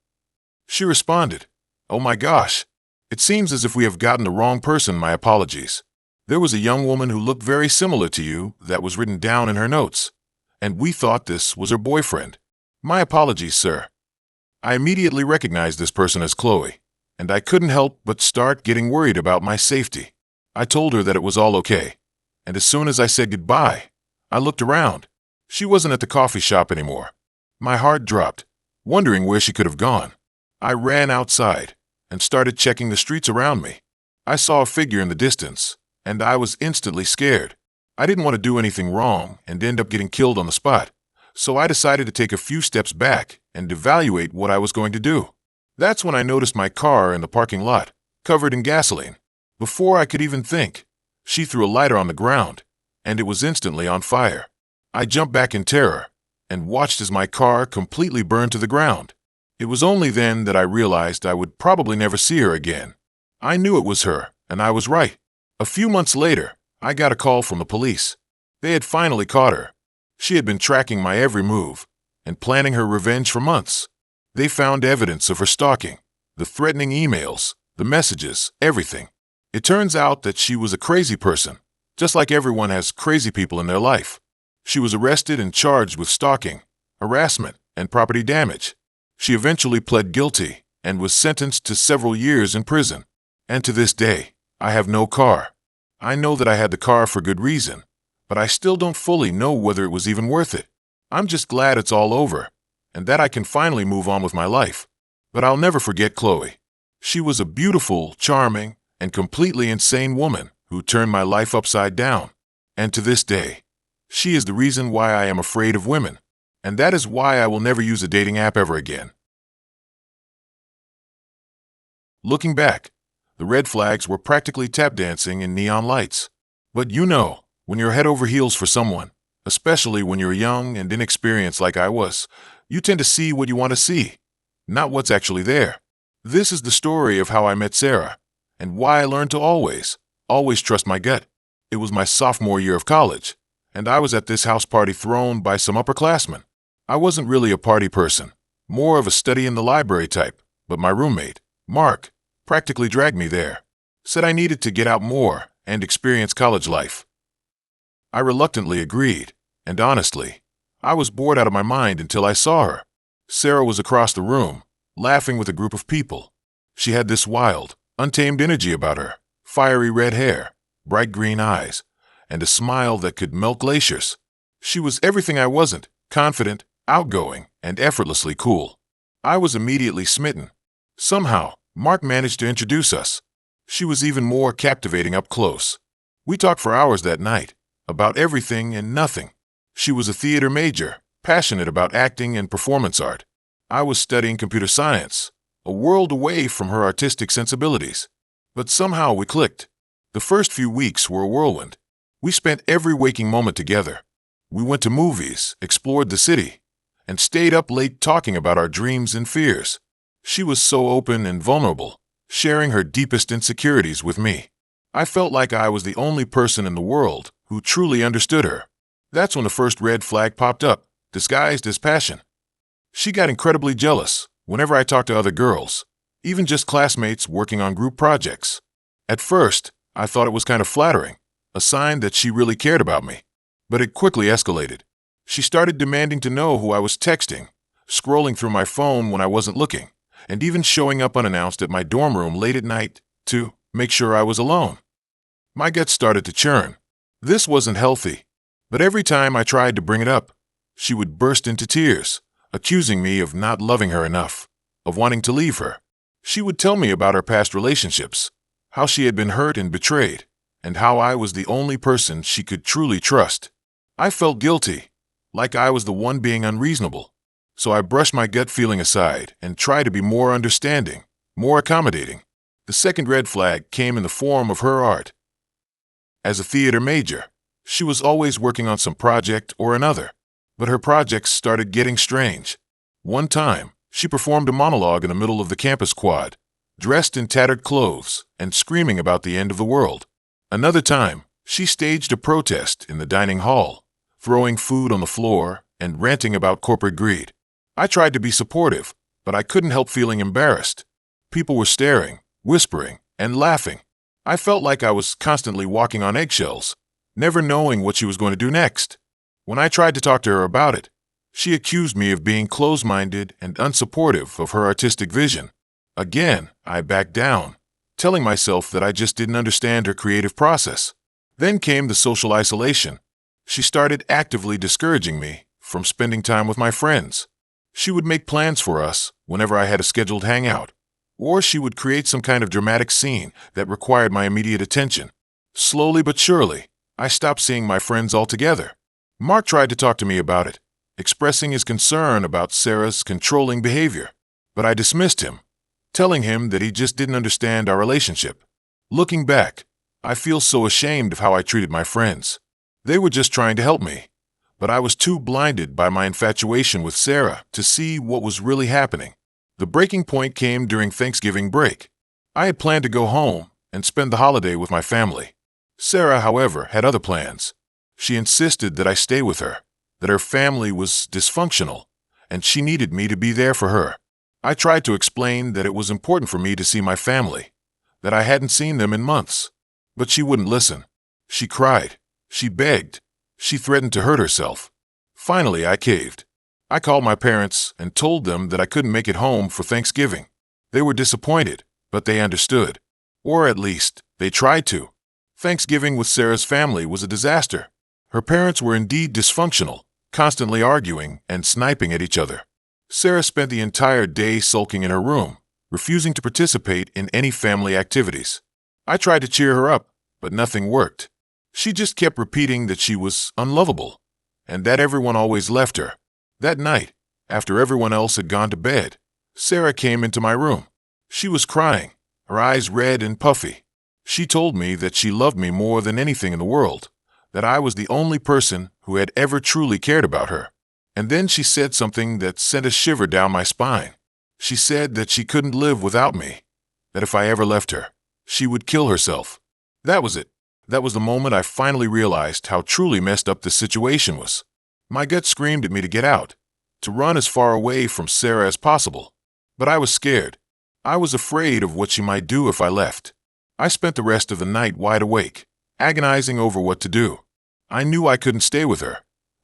She responded, "Oh my gosh, it seems as if we have gotten the wrong person. My apologies. There was a young woman who looked very similar to you that was written down in her notes, and we thought this was her boyfriend. My apologies, sir. I immediately recognized this person as Chloe, and I couldn't help but start getting worried about my safety. I told her that it was all okay, and as soon as I said goodbye, I looked around. She wasn't at the coffee shop anymore. My heart dropped, wondering where she could have gone. I ran outside and started checking the streets around me. I saw a figure in the distance, and I was instantly scared. I didn't want to do anything wrong and end up getting killed on the spot, so I decided to take a few steps back and evaluate what I was going to do. That's when I noticed my car in the parking lot, covered in gasoline. Before I could even think, she threw a lighter on the ground, and it was instantly on fire. I jumped back in terror and watched as my car completely burned to the ground. It was only then that I realized I would probably never see her again. I knew it was her, and I was right. A few months later, I got a call from the police. They had finally caught her. She had been tracking my every move and planning her revenge for months. They found evidence of her stalking, the threatening emails, the messages, everything. It turns out that she was a crazy person, just like everyone has crazy people in their life. She was arrested and charged with stalking, harassment, and property damage. She eventually pled guilty and was sentenced to several years in prison. And to this day, I have no car. I know that I had the car for good reason, but I still don't fully know whether it was even worth it. I'm just glad it's all over, and that I can finally move on with my life. But I'll never forget Chloe. She was a beautiful, charming, and completely insane woman who turned my life upside down. And to this day, she is the reason why I am afraid of women, and that is why I will never use a dating app ever again. Looking back, the red flags were practically tap dancing in neon lights. But you know, when you're head over heels for someone, especially when you're young and inexperienced like I was, you tend to see what you want to see, not what's actually there. This is the story of how I met Sarah, and why I learned to always trust my gut. It was my sophomore year of college, and I was at this house party thrown by some upperclassmen. I wasn't really a party person, more of a study in the library type, but my roommate, Mark, practically dragged me there, said I needed to get out more and experience college life. I reluctantly agreed, and honestly, I was bored out of my mind until I saw her. Sarah was across the room, laughing with a group of people. She had this wild, untamed energy about her, fiery red hair, bright green eyes, and a smile that could melt glaciers. She was everything I wasn't, confident, outgoing, and effortlessly cool. I was immediately smitten. Somehow, Mark managed to introduce us. She was even more captivating up close. We talked for hours that night, about everything and nothing. She was a theater major, passionate about acting and performance art. I was studying computer science, a world away from her artistic sensibilities. But somehow we clicked. The first few weeks were a whirlwind. We spent every waking moment together. We went to movies, explored the city, and stayed up late talking about our dreams and fears. She was so open and vulnerable, sharing her deepest insecurities with me. I felt like I was the only person in the world who truly understood her. That's when the first red flag popped up, disguised as passion. She got incredibly jealous whenever I talked to other girls, even just classmates working on group projects. At first, I thought it was kind of flattering, a sign that she really cared about me. But it quickly escalated. She started demanding to know who I was texting, scrolling through my phone when I wasn't looking, and even showing up unannounced at my dorm room late at night to make sure I was alone. My gut started to churn. This wasn't healthy, but every time I tried to bring it up, she would burst into tears, accusing me of not loving her enough, of wanting to leave her. She would tell me about her past relationships, how she had been hurt and betrayed, and how I was the only person she could truly trust. I felt guilty, like I was the one being unreasonable. So I brushed my gut feeling aside and tried to be more understanding, more accommodating. The second red flag came in the form of her art. As a theater major, she was always working on some project or another, but her projects started getting strange. One time, she performed a monologue in the middle of the campus quad, dressed in tattered clothes and screaming about the end of the world. Another time, she staged a protest in the dining hall, throwing food on the floor and ranting about corporate greed. I tried to be supportive, but I couldn't help feeling embarrassed. People were staring, whispering, and laughing. I felt like I was constantly walking on eggshells, never knowing what she was going to do next. When I tried to talk to her about it, she accused me of being close-minded and unsupportive of her artistic vision. Again, I backed down, telling myself that I just didn't understand her creative process. Then came the social isolation. She started actively discouraging me from spending time with my friends. She would make plans for us whenever I had a scheduled hangout, or she would create some kind of dramatic scene that required my immediate attention. Slowly but surely, I stopped seeing my friends altogether. Mark tried to talk to me about it, expressing his concern about Sarah's controlling behavior, but I dismissed him, telling him that he just didn't understand our relationship. Looking back, I feel so ashamed of how I treated my friends. They were just trying to help me, but I was too blinded by my infatuation with Sarah to see what was really happening. The breaking point came during Thanksgiving break. I had planned to go home and spend the holiday with my family. Sarah, however, had other plans. She insisted that I stay with her, that her family was dysfunctional, and she needed me to be there for her. I tried to explain that it was important for me to see my family, that I hadn't seen them in months, but she wouldn't listen. She cried. She begged. She threatened to hurt herself. Finally, I caved. I called my parents and told them that I couldn't make it home for Thanksgiving. They were disappointed, but they understood. Or at least, they tried to. Thanksgiving with Sarah's family was a disaster. Her parents were indeed dysfunctional, constantly arguing and sniping at each other. Sarah spent the entire day sulking in her room, refusing to participate in any family activities. I tried to cheer her up, but nothing worked. She just kept repeating that she was unlovable, and that everyone always left her. That night, after everyone else had gone to bed, Sarah came into my room. She was crying, her eyes red and puffy. She told me that she loved me more than anything in the world, that I was the only person who had ever truly cared about her. And then she said something that sent a shiver down my spine. She said that she couldn't live without me, that if I ever left her, she would kill herself. That was it. That was the moment I finally realized how truly messed up this situation was. My gut screamed at me to get out, to run as far away from Sarah as possible. But I was scared. I was afraid of what she might do if I left. I spent the rest of the night wide awake, agonizing over what to do. I knew I couldn't stay with her,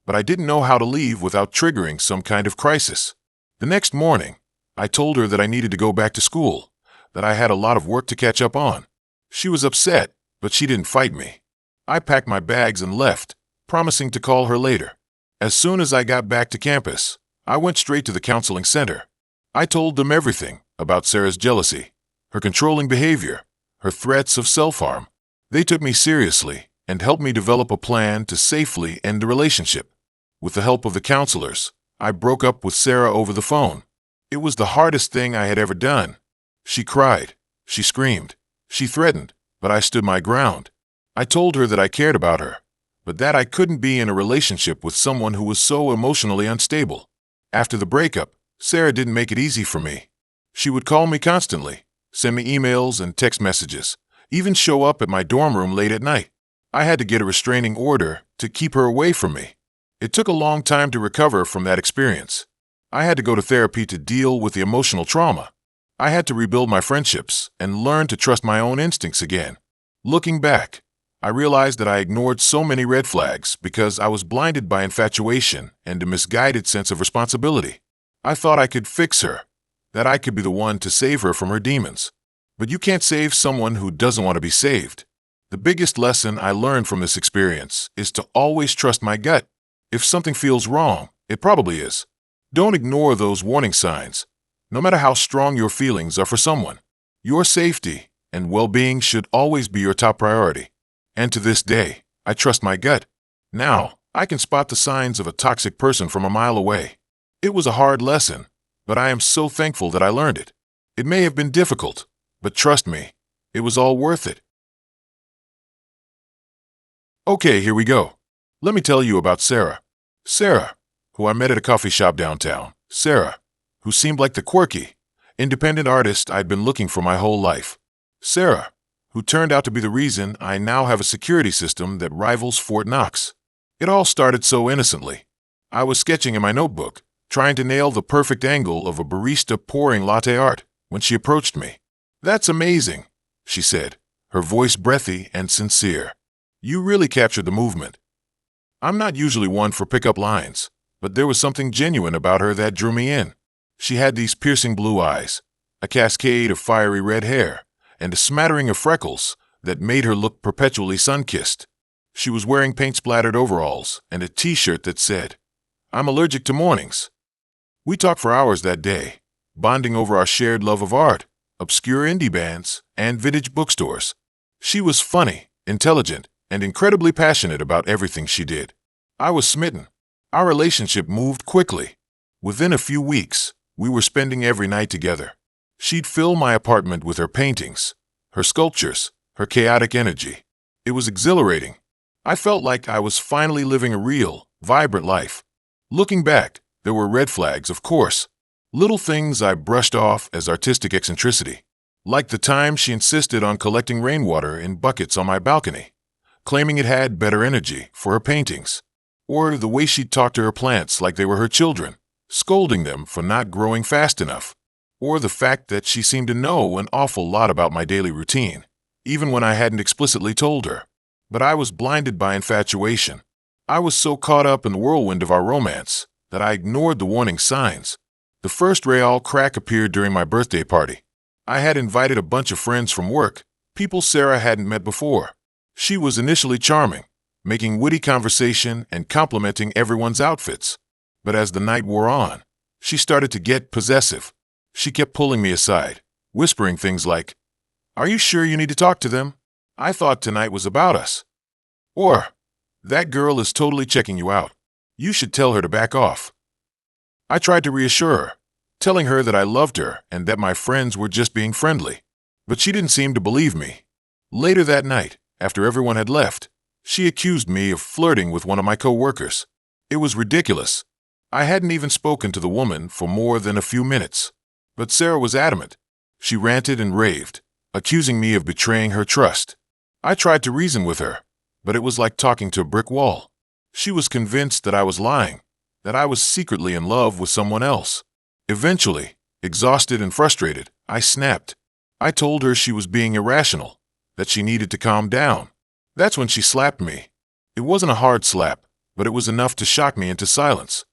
but I didn't know how to leave without triggering some kind of crisis. The next morning, I told her that I needed to go back to school, that I had a lot of work to catch up on. She was upset, but she didn't fight me. I packed my bags and left, promising to call her later. As soon as I got back to campus, I went straight to the counseling center. I told them everything about Sarah's jealousy, her controlling behavior, her threats of self-harm. They took me seriously and helped me develop a plan to safely end the relationship. With the help of the counselors, I broke up with Sarah over the phone. It was the hardest thing I had ever done. She cried, she screamed, she threatened, but I stood my ground. I told her that I cared about her, but that I couldn't be in a relationship with someone who was so emotionally unstable. After the breakup, Sarah didn't make it easy for me. She would call me constantly, send me emails and text messages, even show up at my dorm room late at night. I had to get a restraining order to keep her away from me. It took a long time to recover from that experience. I had to go to therapy to deal with the emotional trauma. I had to rebuild my friendships and learn to trust my own instincts again. Looking back, I realized that I ignored so many red flags because I was blinded by infatuation and a misguided sense of responsibility. I thought I could fix her, that I could be the one to save her from her demons. But you can't save someone who doesn't want to be saved. The biggest lesson I learned from this experience is to always trust my gut. If something feels wrong, it probably is. Don't ignore those warning signs, no matter how strong your feelings are for someone. Your safety and well-being should always be your top priority. And to this day, I trust my gut. Now, I can spot the signs of a toxic person from a mile away. It was a hard lesson, but I am so thankful that I learned it. It may have been difficult, but trust me, it was all worth it. Okay, here we go. Let me tell you about Sarah. Sarah, who I met at a coffee shop downtown. Sarah, who seemed like the quirky, independent artist I'd been looking for my whole life. Sarah, who turned out to be the reason I now have a security system that rivals Fort Knox. It all started so innocently. I was sketching in my notebook, trying to nail the perfect angle of a barista pouring latte art, when she approached me. "That's amazing," she said, her voice breathy and sincere. "You really captured the movement." I'm not usually one for pickup lines, but there was something genuine about her that drew me in. She had these piercing blue eyes, a cascade of fiery red hair, and a smattering of freckles that made her look perpetually sun-kissed. She was wearing paint-splattered overalls and a t-shirt that said, "I'm allergic to mornings." We talked for hours that day, bonding over our shared love of art, obscure indie bands, and vintage bookstores. She was funny, intelligent, and incredibly passionate about everything she did. I was smitten. Our relationship moved quickly. Within a few weeks, we were spending every night together. She'd fill my apartment with her paintings, her sculptures, her chaotic energy. It was exhilarating. I felt like I was finally living a real, vibrant life. Looking back, there were red flags, of course. Little things I brushed off as artistic eccentricity. Like the time she insisted on collecting rainwater in buckets on my balcony, claiming it had better energy for her paintings. Or the way she'd talk to her plants like they were her children, scolding them for not growing fast enough. Or the fact that she seemed to know an awful lot about my daily routine, even when I hadn't explicitly told her. But I was blinded by infatuation. I was so caught up in the whirlwind of our romance that I ignored the warning signs. The first real crack appeared during my birthday party. I had invited a bunch of friends from work, people Sarah hadn't met before. She was initially charming, making witty conversation and complimenting everyone's outfits. But as the night wore on, she started to get possessive. She kept pulling me aside, whispering things like, "Are you sure you need to talk to them? I thought tonight was about us." Or, "That girl is totally checking you out. You should tell her to back off." I tried to reassure her, telling her that I loved her and that my friends were just being friendly. But she didn't seem to believe me. Later that night, after everyone had left, she accused me of flirting with one of my co-workers. It was ridiculous. I hadn't even spoken to the woman for more than a few minutes. But Sarah was adamant. She ranted and raved, accusing me of betraying her trust. I tried to reason with her, but it was like talking to a brick wall. She was convinced that I was lying, that I was secretly in love with someone else. Eventually, exhausted and frustrated, I snapped. I told her she was being irrational, that she needed to calm down. That's when she slapped me. It wasn't a hard slap, but it was enough to shock me into silence.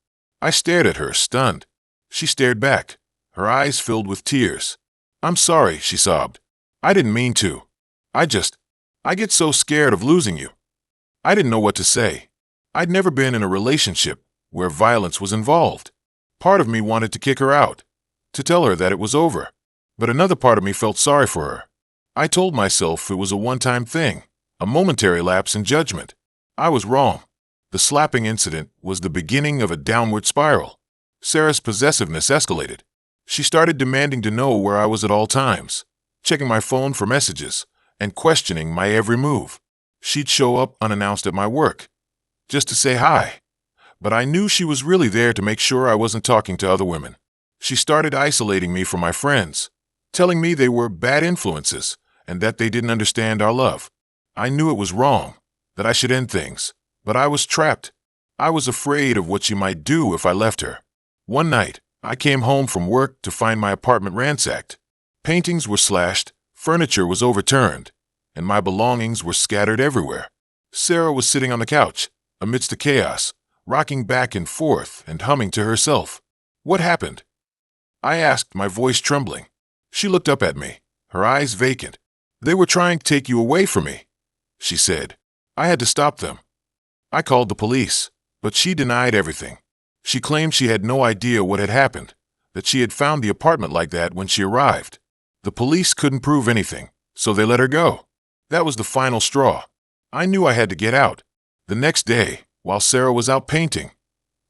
I stared at her, stunned. She stared back, her eyes filled with tears. "I'm sorry," she sobbed. "I didn't mean to. I get so scared of losing you." I didn't know what to say. I'd never been in a relationship where violence was involved. Part of me wanted to kick her out, to tell her that it was over. But another part of me felt sorry for her. I told myself it was a one-time thing, a momentary lapse in judgment. I was wrong. The slapping incident was the beginning of a downward spiral. Sarah's possessiveness escalated. She started demanding to know where I was at all times, checking my phone for messages, and questioning my every move. She'd show up unannounced at my work, just to say hi. But I knew she was really there to make sure I wasn't talking to other women. She started isolating me from my friends, telling me they were bad influences and that they didn't understand our love. I knew it was wrong, that I should end things, but I was trapped. I was afraid of what she might do if I left her. One night, I came home from work to find my apartment ransacked. Paintings were slashed, furniture was overturned, and my belongings were scattered everywhere. Sarah was sitting on the couch, amidst the chaos, rocking back and forth and humming to herself. "What happened?" I asked, my voice trembling. She looked up at me, her eyes vacant. "They were trying to take you away from me," she said. "I had to stop them." I called the police, but she denied everything. She claimed she had no idea what had happened, that she had found the apartment like that when she arrived. The police couldn't prove anything, so they let her go. That was the final straw. I knew I had to get out. The next day, while Sarah was out painting,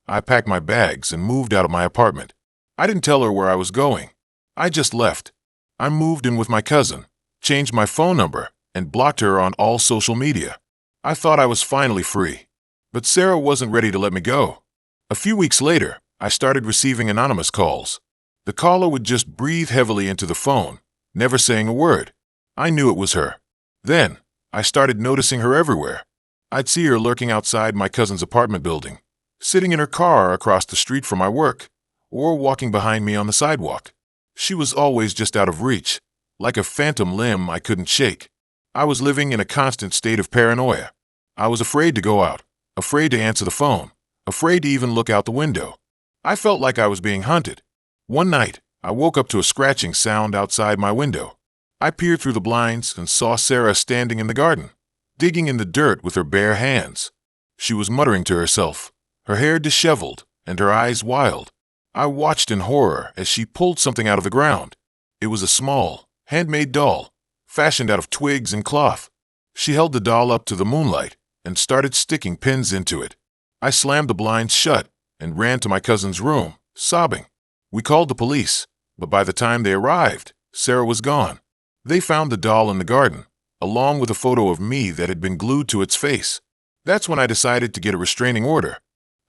I packed my bags and moved out of my apartment. I didn't tell her where I was going. I just left. I moved in with my cousin, changed my phone number, and blocked her on all social media. I thought I was finally free. But Sarah wasn't ready to let me go. A few weeks later, I started receiving anonymous calls. The caller would just breathe heavily into the phone, never saying a word. I knew it was her. Then, I started noticing her everywhere. I'd see her lurking outside my cousin's apartment building, sitting in her car across the street from my work, or walking behind me on the sidewalk. She was always just out of reach, like a phantom limb I couldn't shake. I was living in a constant state of paranoia. I was afraid to go out, afraid to answer the phone, afraid to even look out the window. I felt like I was being hunted. One night, I woke up to a scratching sound outside my window. I peered through the blinds and saw Sarah standing in the garden, digging in the dirt with her bare hands. She was muttering to herself, her hair disheveled and her eyes wild. I watched in horror as she pulled something out of the ground. It was a small, handmade doll, fashioned out of twigs and cloth. She held the doll up to the moonlight and started sticking pins into it. I slammed the blinds shut and ran to my cousin's room, sobbing. We called the police, but by the time they arrived, Sarah was gone. They found the doll in the garden, along with a photo of me that had been glued to its face. That's when I decided to get a restraining order.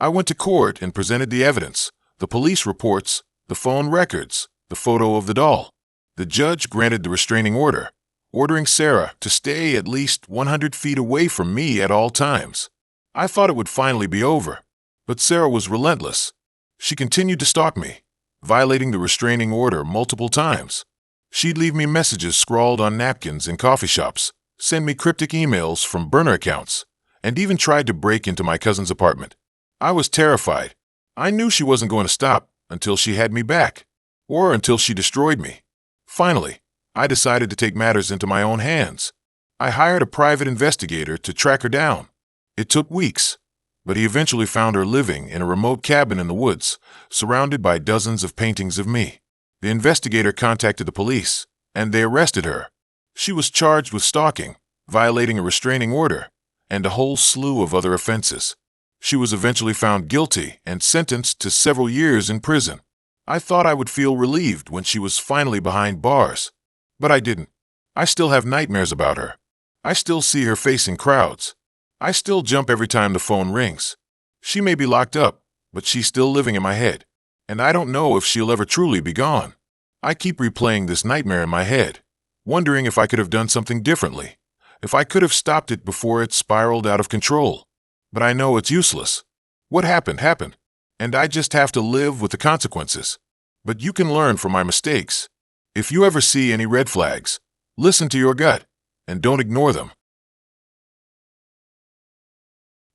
I went to court and presented the evidence, the police reports, the phone records, the photo of the doll. The judge granted the restraining order, ordering Sarah to stay at least 100 feet away from me at all times. I thought it would finally be over, but Sarah was relentless. She continued to stalk me, violating the restraining order multiple times. She'd leave me messages scrawled on napkins in coffee shops, send me cryptic emails from burner accounts, and even tried to break into my cousin's apartment. I was terrified. I knew she wasn't going to stop until she had me back, or until she destroyed me. Finally, I decided to take matters into my own hands. I hired a private investigator to track her down. It took weeks, but he eventually found her living in a remote cabin in the woods, surrounded by dozens of paintings of me. The investigator contacted the police, and they arrested her. She was charged with stalking, violating a restraining order, and a whole slew of other offenses. She was eventually found guilty and sentenced to several years in prison. I thought I would feel relieved when she was finally behind bars, but I didn't. I still have nightmares about her. I still see her face in crowds. I still jump every time the phone rings. She may be locked up, but she's still living in my head, and I don't know if she'll ever truly be gone. I keep replaying this nightmare in my head, wondering if I could have done something differently, if I could have stopped it before it spiraled out of control. But I know it's useless. What happened, happened, and I just have to live with the consequences. But you can learn from my mistakes. If you ever see any red flags, listen to your gut, and don't ignore them.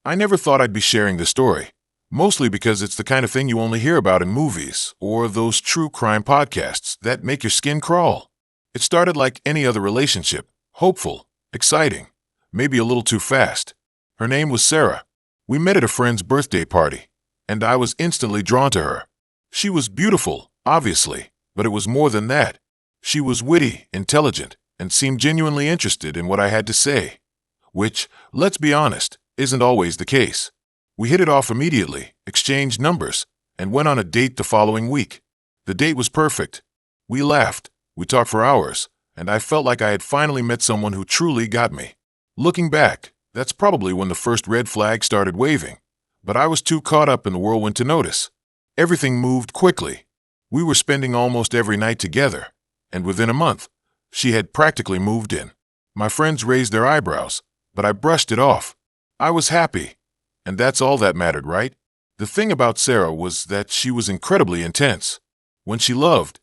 I never thought I'd be sharing this story, mostly because it's the kind of thing you only hear about in movies or those true crime podcasts that make your skin crawl. It started like any other relationship, hopeful, exciting, maybe a little too fast. Her name was Sarah. We met at a friend's birthday party, and I was instantly drawn to her. She was beautiful, obviously, but it was more than that. She was witty, intelligent, and seemed genuinely interested in what I had to say, which, let's be honest, isn't always the case. We hit it off immediately, exchanged numbers, and went on a date the following week. The date was perfect. We laughed, we talked for hours, and I felt like I had finally met someone who truly got me. Looking back, that's probably when the first red flag started waving, but I was too caught up in the whirlwind to notice. Everything moved quickly. We were spending almost every night together, and within a month, she had practically moved in. My friends raised their eyebrows, but I brushed it off. I was happy, and that's all that mattered, right? The thing about Sarah was that she was incredibly intense. When she loved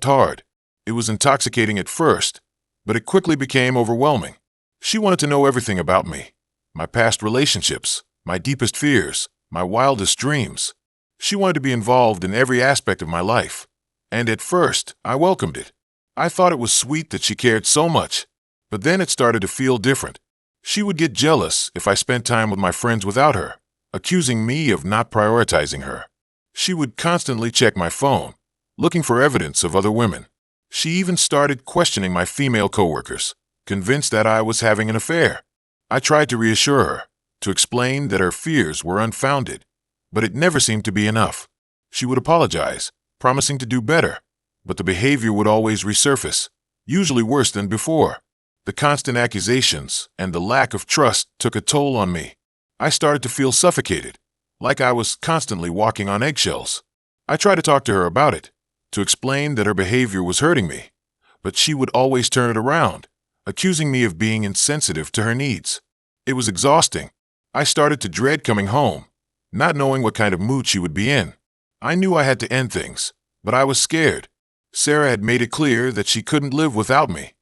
hard. It was intoxicating at first, but it quickly became overwhelming. She wanted to know everything about me, my past relationships, my deepest fears, my wildest dreams. She wanted to be involved in every aspect of my life, and at first, I welcomed it. I thought it was sweet that she cared so much, but then it started to feel different. She would get jealous if I spent time with my friends without her, accusing me of not prioritizing her. She would constantly check my phone, looking for evidence of other women. She even started questioning my female coworkers, convinced that I was having an affair. I tried to reassure her, to explain that her fears were unfounded, but it never seemed to be enough. She would apologize, promising to do better, but the behavior would always resurface, usually worse than before. The constant accusations and the lack of trust took a toll on me. I started to feel suffocated, like I was constantly walking on eggshells. I tried to talk to her about it, to explain that her behavior was hurting me, but she would always turn it around, accusing me of being insensitive to her needs. It was exhausting. I started to dread coming home, not knowing what kind of mood she would be in. I knew I had to end things, but I was scared. Sarah had made it clear that she couldn't live without me,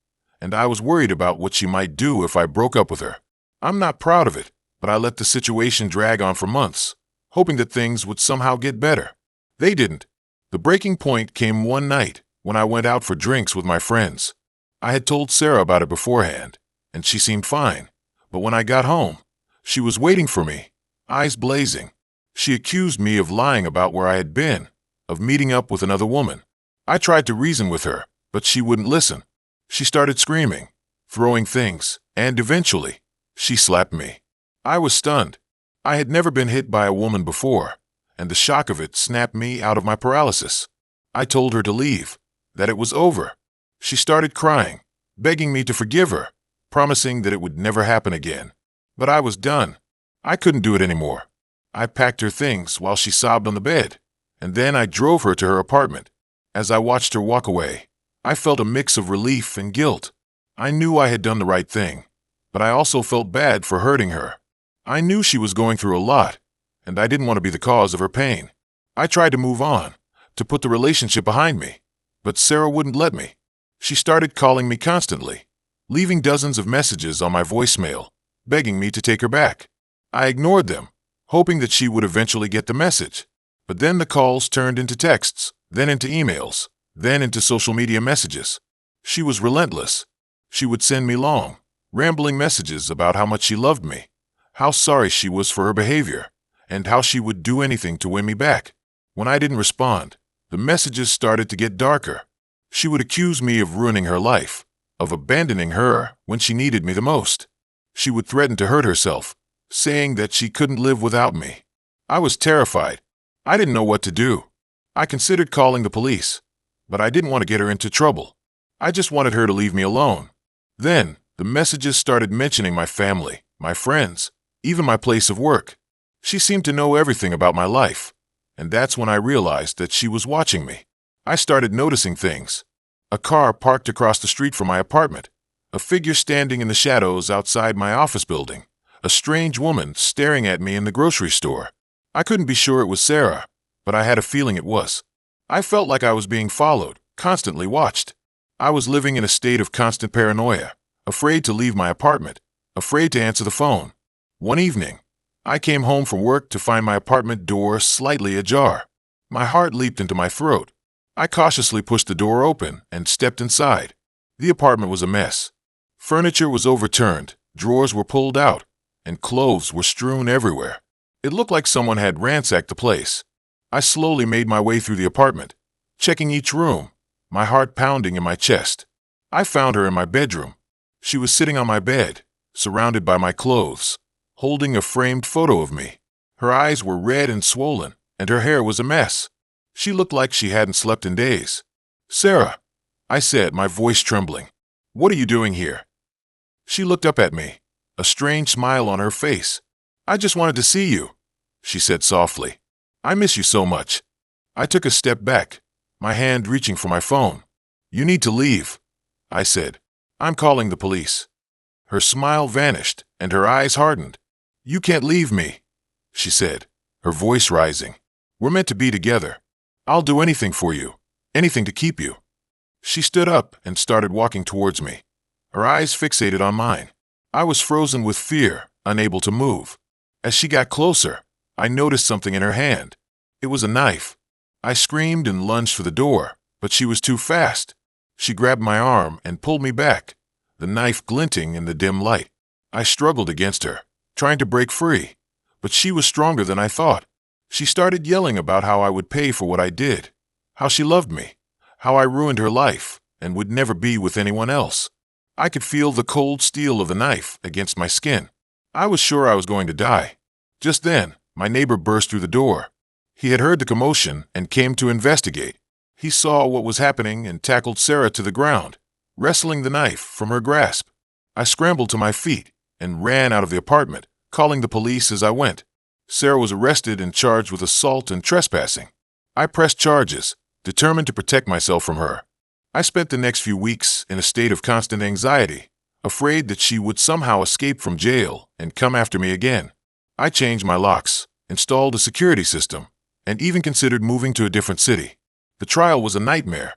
and I was worried about what she might do if I broke up with her. I'm not proud of it, but I let the situation drag on for months, hoping that things would somehow get better. They didn't. The breaking point came one night when I went out for drinks with my friends. I had told Sarah about it beforehand, and she seemed fine. But when I got home, she was waiting for me, eyes blazing. She accused me of lying about where I had been, of meeting up with another woman. I tried to reason with her, but she wouldn't listen. She started screaming, throwing things, and eventually, she slapped me. I was stunned. I had never been hit by a woman before, and the shock of it snapped me out of my paralysis. I told her to leave, that it was over. She started crying, begging me to forgive her, promising that it would never happen again. But I was done. I couldn't do it anymore. I packed her things while she sobbed on the bed, and then I drove her to her apartment. As I watched her walk away, I felt a mix of relief and guilt. I knew I had done the right thing, but I also felt bad for hurting her. I knew she was going through a lot, and I didn't want to be the cause of her pain. I tried to move on, to put the relationship behind me, but Sarah wouldn't let me. She started calling me constantly, leaving dozens of messages on my voicemail, begging me to take her back. I ignored them, hoping that she would eventually get the message. But then the calls turned into texts, then into emails, then into social media messages. She was relentless. She would send me long, rambling messages about how much she loved me, how sorry she was for her behavior, and how she would do anything to win me back. When I didn't respond, the messages started to get darker. She would accuse me of ruining her life, of abandoning her when she needed me the most. She would threaten to hurt herself, saying that she couldn't live without me. I was terrified. I didn't know what to do. I considered calling the police, but I didn't want to get her into trouble. I just wanted her to leave me alone. Then, the messages started mentioning my family, my friends, even my place of work. She seemed to know everything about my life, and that's when I realized that she was watching me. I started noticing things. A car parked across the street from my apartment, a figure standing in the shadows outside my office building, a strange woman staring at me in the grocery store. I couldn't be sure it was Sarah, but I had a feeling it was. I felt like I was being followed, constantly watched. I was living in a state of constant paranoia, afraid to leave my apartment, afraid to answer the phone. One evening, I came home from work to find my apartment door slightly ajar. My heart leaped into my throat. I cautiously pushed the door open and stepped inside. The apartment was a mess. Furniture was overturned, drawers were pulled out, and clothes were strewn everywhere. It looked like someone had ransacked the place. I slowly made my way through the apartment, checking each room, my heart pounding in my chest. I found her in my bedroom. She was sitting on my bed, surrounded by my clothes, holding a framed photo of me. Her eyes were red and swollen, and her hair was a mess. She looked like she hadn't slept in days. "Sarah," I said, my voice trembling, "what are you doing here?" She looked up at me, a strange smile on her face. "I just wanted to see you," she said softly. "I miss you so much." I took a step back, my hand reaching for my phone. "You need to leave," I said. "I'm calling the police." Her smile vanished, and her eyes hardened. "You can't leave me," she said, her voice rising. "We're meant to be together. I'll do anything for you, anything to keep you." She stood up and started walking towards me, her eyes fixated on mine. I was frozen with fear, unable to move. As she got closer, I noticed something in her hand. It was a knife. I screamed and lunged for the door, but she was too fast. She grabbed my arm and pulled me back, the knife glinting in the dim light. I struggled against her, trying to break free, but she was stronger than I thought. She started yelling about how I would pay for what I did, how she loved me, how I ruined her life and would never be with anyone else. I could feel the cold steel of the knife against my skin. I was sure I was going to die. Just then, my neighbor burst through the door. He had heard the commotion and came to investigate. He saw what was happening and tackled Sarah to the ground, wresting the knife from her grasp. I scrambled to my feet and ran out of the apartment, calling the police as I went. Sarah was arrested and charged with assault and trespassing. I pressed charges, determined to protect myself from her. I spent the next few weeks in a state of constant anxiety, afraid that she would somehow escape from jail and come after me again. I changed my locks, installed a security system, and even considered moving to a different city. The trial was a nightmare.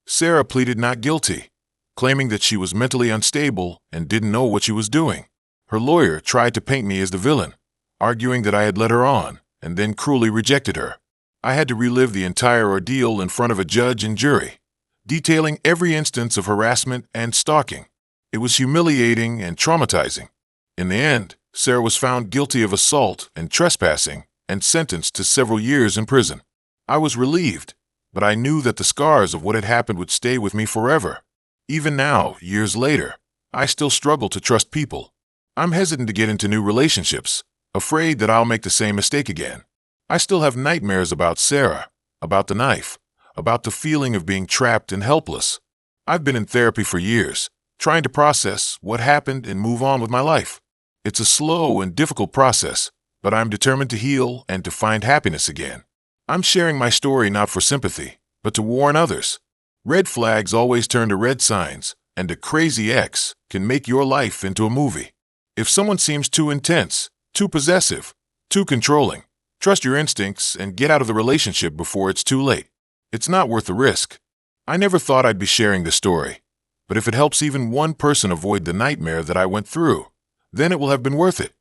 Sarah pleaded not guilty, claiming that she was mentally unstable and didn't know what she was doing. Her lawyer tried to paint me as the villain, arguing that I had led her on and then cruelly rejected her. I had to relive the entire ordeal in front of a judge and jury, detailing every instance of harassment and stalking. It was humiliating and traumatizing. In the end, Sarah was found guilty of assault and trespassing and sentenced to several years in prison. I was relieved, but I knew that the scars of what had happened would stay with me forever. Even now, years later, I still struggle to trust people. I'm hesitant to get into new relationships, afraid that I'll make the same mistake again. I still have nightmares about Sarah, about the knife, about the feeling of being trapped and helpless. I've been in therapy for years, trying to process what happened and move on with my life. It's a slow and difficult process, but I'm determined to heal and to find happiness again. I'm sharing my story not for sympathy, but to warn others. Red flags always turn to red signs, and a crazy ex can make your life into a movie. If someone seems too intense, too possessive, too controlling, trust your instincts and get out of the relationship before it's too late. It's not worth the risk. I never thought I'd be sharing this story, but if it helps even one person avoid the nightmare that I went through, then it will have been worth it.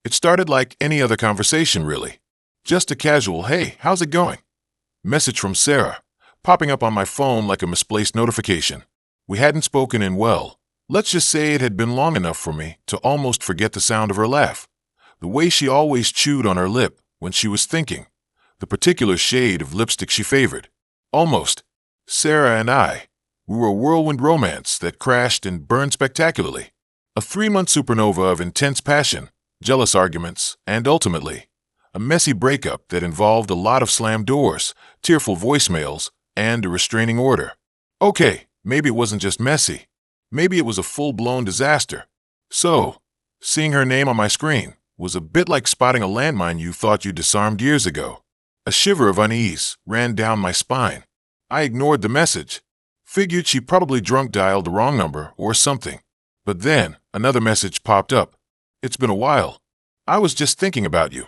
It started like any other conversation, really. Just a casual, "Hey, how's it going?" message from Sarah, popping up on my phone like a misplaced notification. We hadn't spoken in, well, let's just say it had been long enough for me to almost forget the sound of her laugh, the way she always chewed on her lip when she was thinking, the particular shade of lipstick she favored. Almost. Sarah and we were a whirlwind romance that crashed and burned spectacularly. A 3-month supernova of intense passion, jealous arguments, and ultimately, a messy breakup that involved a lot of slammed doors, tearful voicemails, and a restraining order. Okay, maybe it wasn't just messy. Maybe it was a full-blown disaster. So, seeing her name on my screen was a bit like spotting a landmine you thought you disarmed years ago. A shiver of unease ran down my spine. I ignored the message. Figured she probably drunk dialed the wrong number or something. But then, another message popped up. "It's been a while. I was just thinking about you."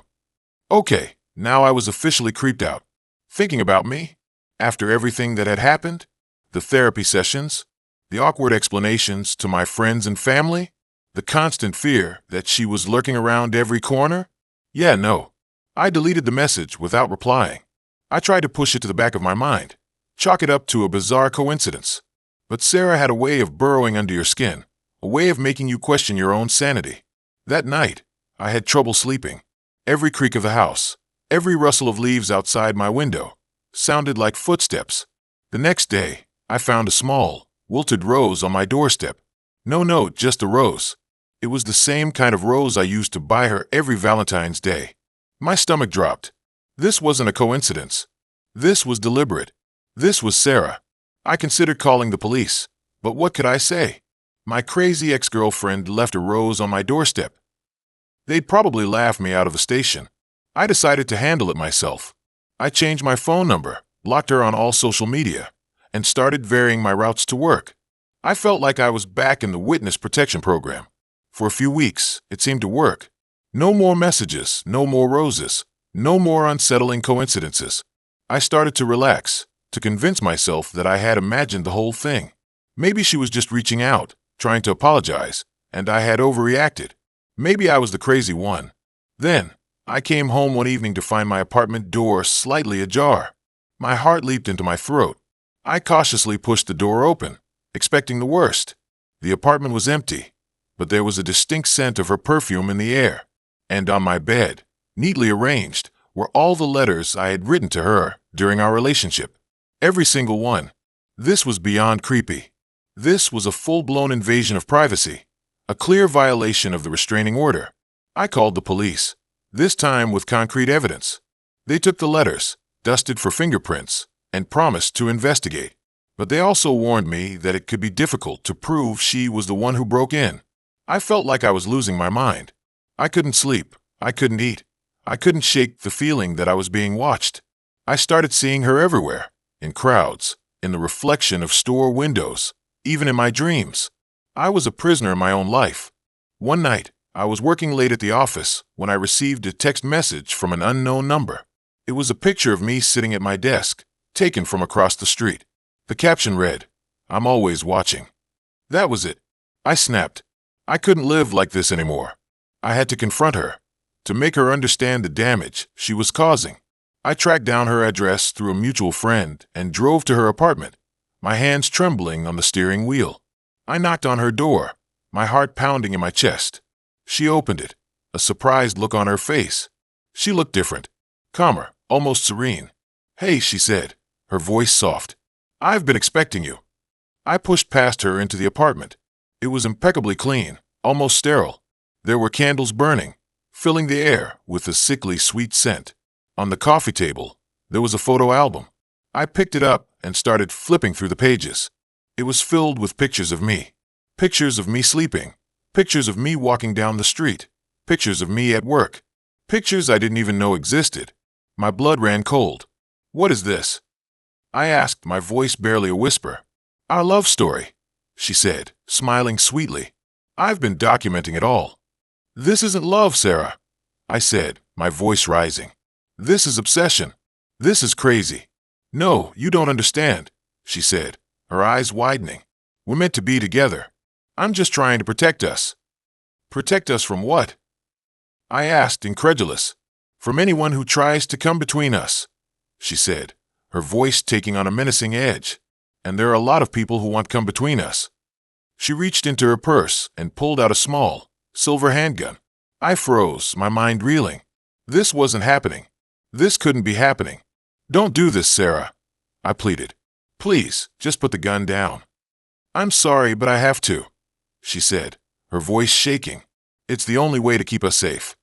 Okay, now I was officially creeped out. Thinking about me? After everything that had happened? The therapy sessions? The awkward explanations to my friends and family? The constant fear that she was lurking around every corner? Yeah, no. I deleted the message without replying. I tried to push it to the back of my mind, chalk it up to a bizarre coincidence. But Sarah had a way of burrowing under your skin, a way of making you question your own sanity. That night, I had trouble sleeping. Every creak of the house, every rustle of leaves outside my window, sounded like footsteps. The next day, I found a small, wilted rose on my doorstep. No note, just a rose. It was the same kind of rose I used to buy her every Valentine's Day. My stomach dropped. This wasn't a coincidence. This was deliberate. This was Sarah. I considered calling the police, but what could I say? My crazy ex-girlfriend left a rose on my doorstep. They'd probably laugh me out of the station. I decided to handle it myself. I changed my phone number, blocked her on all social media, and started varying my routes to work. I felt like I was back in the witness protection program. For a few weeks, it seemed to work. No more messages, no more roses, no more unsettling coincidences. I started to relax, to convince myself that I had imagined the whole thing. Maybe she was just reaching out, trying to apologize, and I had overreacted. Maybe I was the crazy one. Then, I came home one evening to find my apartment door slightly ajar. My heart leaped into my throat. I cautiously pushed the door open, expecting the worst. The apartment was empty, but there was a distinct scent of her perfume in the air. And on my bed, neatly arranged, were all the letters I had written to her during our relationship. Every single one. This was beyond creepy. This was a full-blown invasion of privacy. A clear violation of the restraining order. I called the police, this time with concrete evidence. They took the letters, dusted for fingerprints, and promised to investigate. But they also warned me that it could be difficult to prove she was the one who broke in. I felt like I was losing my mind. I couldn't sleep. I couldn't eat. I couldn't shake the feeling that I was being watched. I started seeing her everywhere, in crowds, in the reflection of store windows, even in my dreams. I was a prisoner in my own life. One night, I was working late at the office when I received a text message from an unknown number. It was a picture of me sitting at my desk, taken from across the street. The caption read, "I'm always watching." That was it. I snapped. I couldn't live like this anymore. I had to confront her, to make her understand the damage she was causing. I tracked down her address through a mutual friend and drove to her apartment, my hands trembling on the steering wheel. I knocked on her door, my heart pounding in my chest. She opened it, a surprised look on her face. She looked different, calmer, almost serene. "Hey," she said, her voice soft. "I've been expecting you." I pushed past her into the apartment. It was impeccably clean, almost sterile. There were candles burning, filling the air with a sickly sweet scent. On the coffee table, there was a photo album. I picked it up and started flipping through the pages. It was filled with pictures of me. Pictures of me sleeping. Pictures of me walking down the street. Pictures of me at work. Pictures I didn't even know existed. My blood ran cold. "What is this?" I asked, my voice barely a whisper. "Our love story," she said, smiling sweetly. "I've been documenting it all." "This isn't love, Sarah," I said, my voice rising. "This is obsession. This is crazy." "No, you don't understand," she said, her eyes widening. "We're meant to be together. I'm just trying to protect us." "Protect us from what?" I asked, incredulous. "From anyone who tries to come between us," she said, her voice taking on a menacing edge. "And there are a lot of people who want to come between us." She reached into her purse and pulled out a small, silver handgun. I froze, my mind reeling. This wasn't happening. This couldn't be happening. "Don't do this, Sarah," I pleaded. "Please, just put the gun down." "I'm sorry, but I have to," she said, her voice shaking. "It's the only way to keep us safe."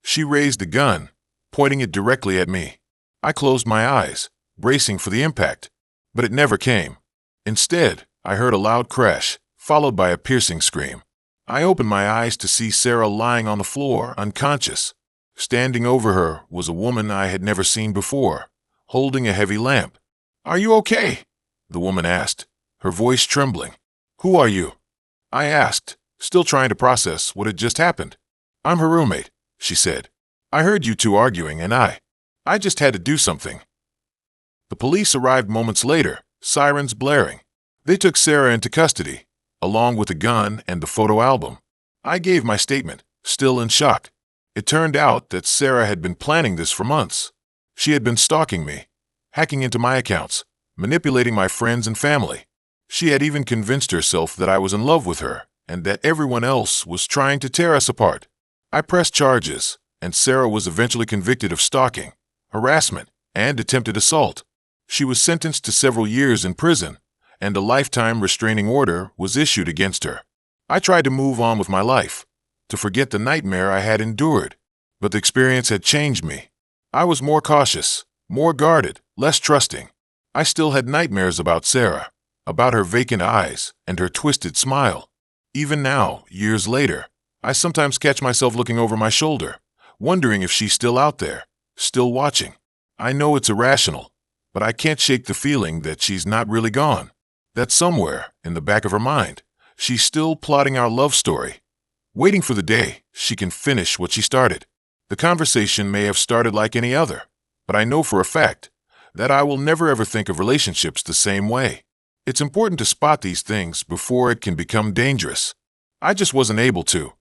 She raised the gun, pointing it directly at me. I closed my eyes, bracing for the impact, but it never came. Instead, I heard a loud crash, followed by a piercing scream. I opened my eyes to see Sarah lying on the floor, unconscious. Standing over her was a woman I had never seen before, holding a heavy lamp. "Are you okay?" the woman asked, her voice trembling. "Who are you?" I asked, still trying to process what had just happened. "I'm her roommate," she said. "I heard you two arguing and I just had to do something." The police arrived moments later, sirens blaring. They took Sarah into custody, along with the gun and the photo album. I gave my statement, still in shock. It turned out that Sarah had been planning this for months. She had been stalking me, hacking into my accounts, manipulating my friends and family. She had even convinced herself that I was in love with her and that everyone else was trying to tear us apart. I pressed charges, and Sarah was eventually convicted of stalking, harassment, and attempted assault. She was sentenced to several years in prison, and a lifetime restraining order was issued against her. I tried to move on with my life, to forget the nightmare I had endured, but the experience had changed me. I was more cautious, more guarded, less trusting. I still had nightmares about Sarah, about her vacant eyes and her twisted smile. Even now, years later, I sometimes catch myself looking over my shoulder, wondering if she's still out there, still watching. I know it's irrational, but I can't shake the feeling that she's not really gone, that somewhere, in the back of her mind, she's still plotting our love story, waiting for the day she can finish what she started. The conversation may have started like any other, but I know for a fact that I will never ever think of relationships the same way. It's important to spot these things before it can become dangerous. I just wasn't able to.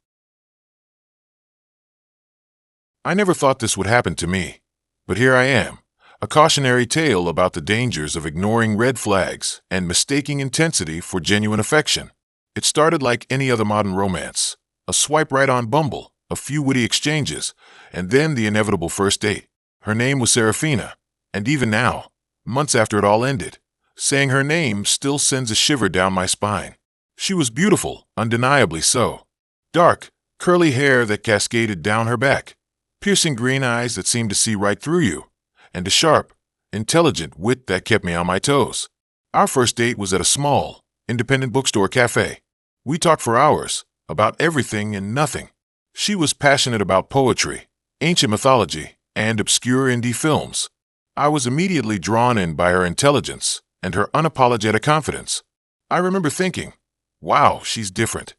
I never thought this would happen to me, but here I am, a cautionary tale about the dangers of ignoring red flags and mistaking intensity for genuine affection. It started like any other modern romance, a swipe right on Bumble, a few witty exchanges, and then the inevitable first date. Her name was Serafina, and even now, months after it all ended, saying her name still sends a shiver down my spine. She was beautiful, undeniably so. Dark, curly hair that cascaded down her back, piercing green eyes that seemed to see right through you, and a sharp, intelligent wit that kept me on my toes. Our first date was at a small, independent bookstore cafe. We talked for hours, about everything and nothing. She was passionate about poetry, ancient mythology, and obscure indie films. I was immediately drawn in by her intelligence and her unapologetic confidence. I remember thinking, wow, she's different.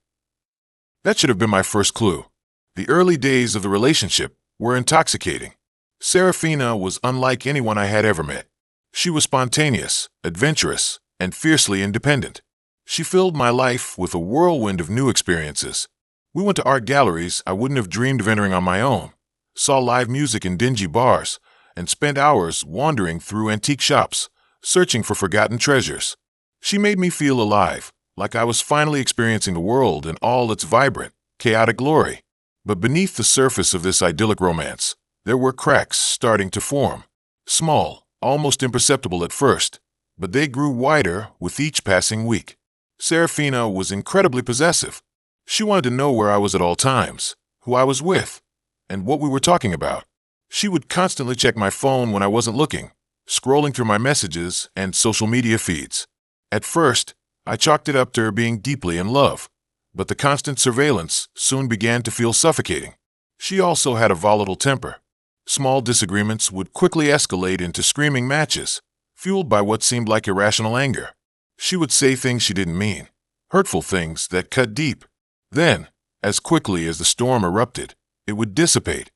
That should have been my first clue. The early days of the relationship were intoxicating. Serafina was unlike anyone I had ever met. She was spontaneous, adventurous, and fiercely independent. She filled my life with a whirlwind of new experiences. We went to art galleries I wouldn't have dreamed of entering on my own, saw live music in dingy bars, and spent hours wandering through antique shops, searching for forgotten treasures. She made me feel alive, like I was finally experiencing the world in all its vibrant, chaotic glory. But beneath the surface of this idyllic romance, there were cracks starting to form. Small, almost imperceptible at first, but they grew wider with each passing week. Serafina was incredibly possessive. She wanted to know where I was at all times, who I was with, and what we were talking about. She would constantly check my phone when I wasn't looking, scrolling through my messages and social media feeds. At first, I chalked it up to her being deeply in love, but the constant surveillance soon began to feel suffocating. She also had a volatile temper. Small disagreements would quickly escalate into screaming matches, fueled by what seemed like irrational anger. She would say things she didn't mean, hurtful things that cut deep. Then, as quickly as the storm erupted, it would dissipate,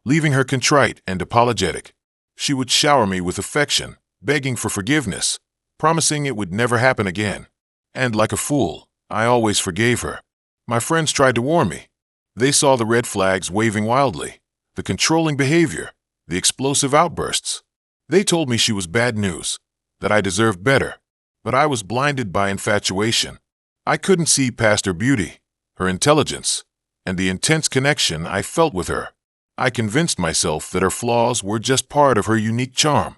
leaving her contrite and apologetic. She would shower me with affection, begging for forgiveness, promising it would never happen again. And like a fool, I always forgave her. My friends tried to warn me. They saw the red flags waving wildly, the controlling behavior, the explosive outbursts. They told me she was bad news, that I deserved better. But I was blinded by infatuation. I couldn't see past her beauty, her intelligence, and the intense connection I felt with her. I convinced myself that her flaws were just part of her unique charm,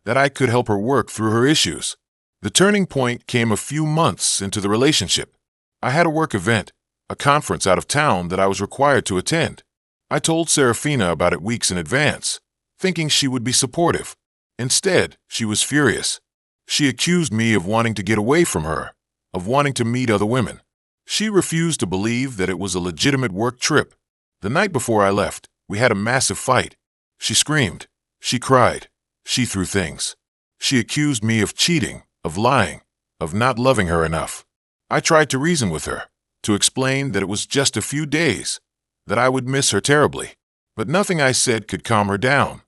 that I could help her work through her issues. The turning point came a few months into the relationship. I had a work event, a conference out of town that I was required to attend. I told Serafina about it weeks in advance, thinking she would be supportive. Instead, she was furious. She accused me of wanting to get away from her, of wanting to meet other women. She refused to believe that it was a legitimate work trip. The night before I left, we had a massive fight. She screamed. She cried. She threw things. She accused me of cheating, of lying, of not loving her enough. I tried to reason with her, to explain that it was just a few days, that I would miss her terribly. But nothing I said could calm her down.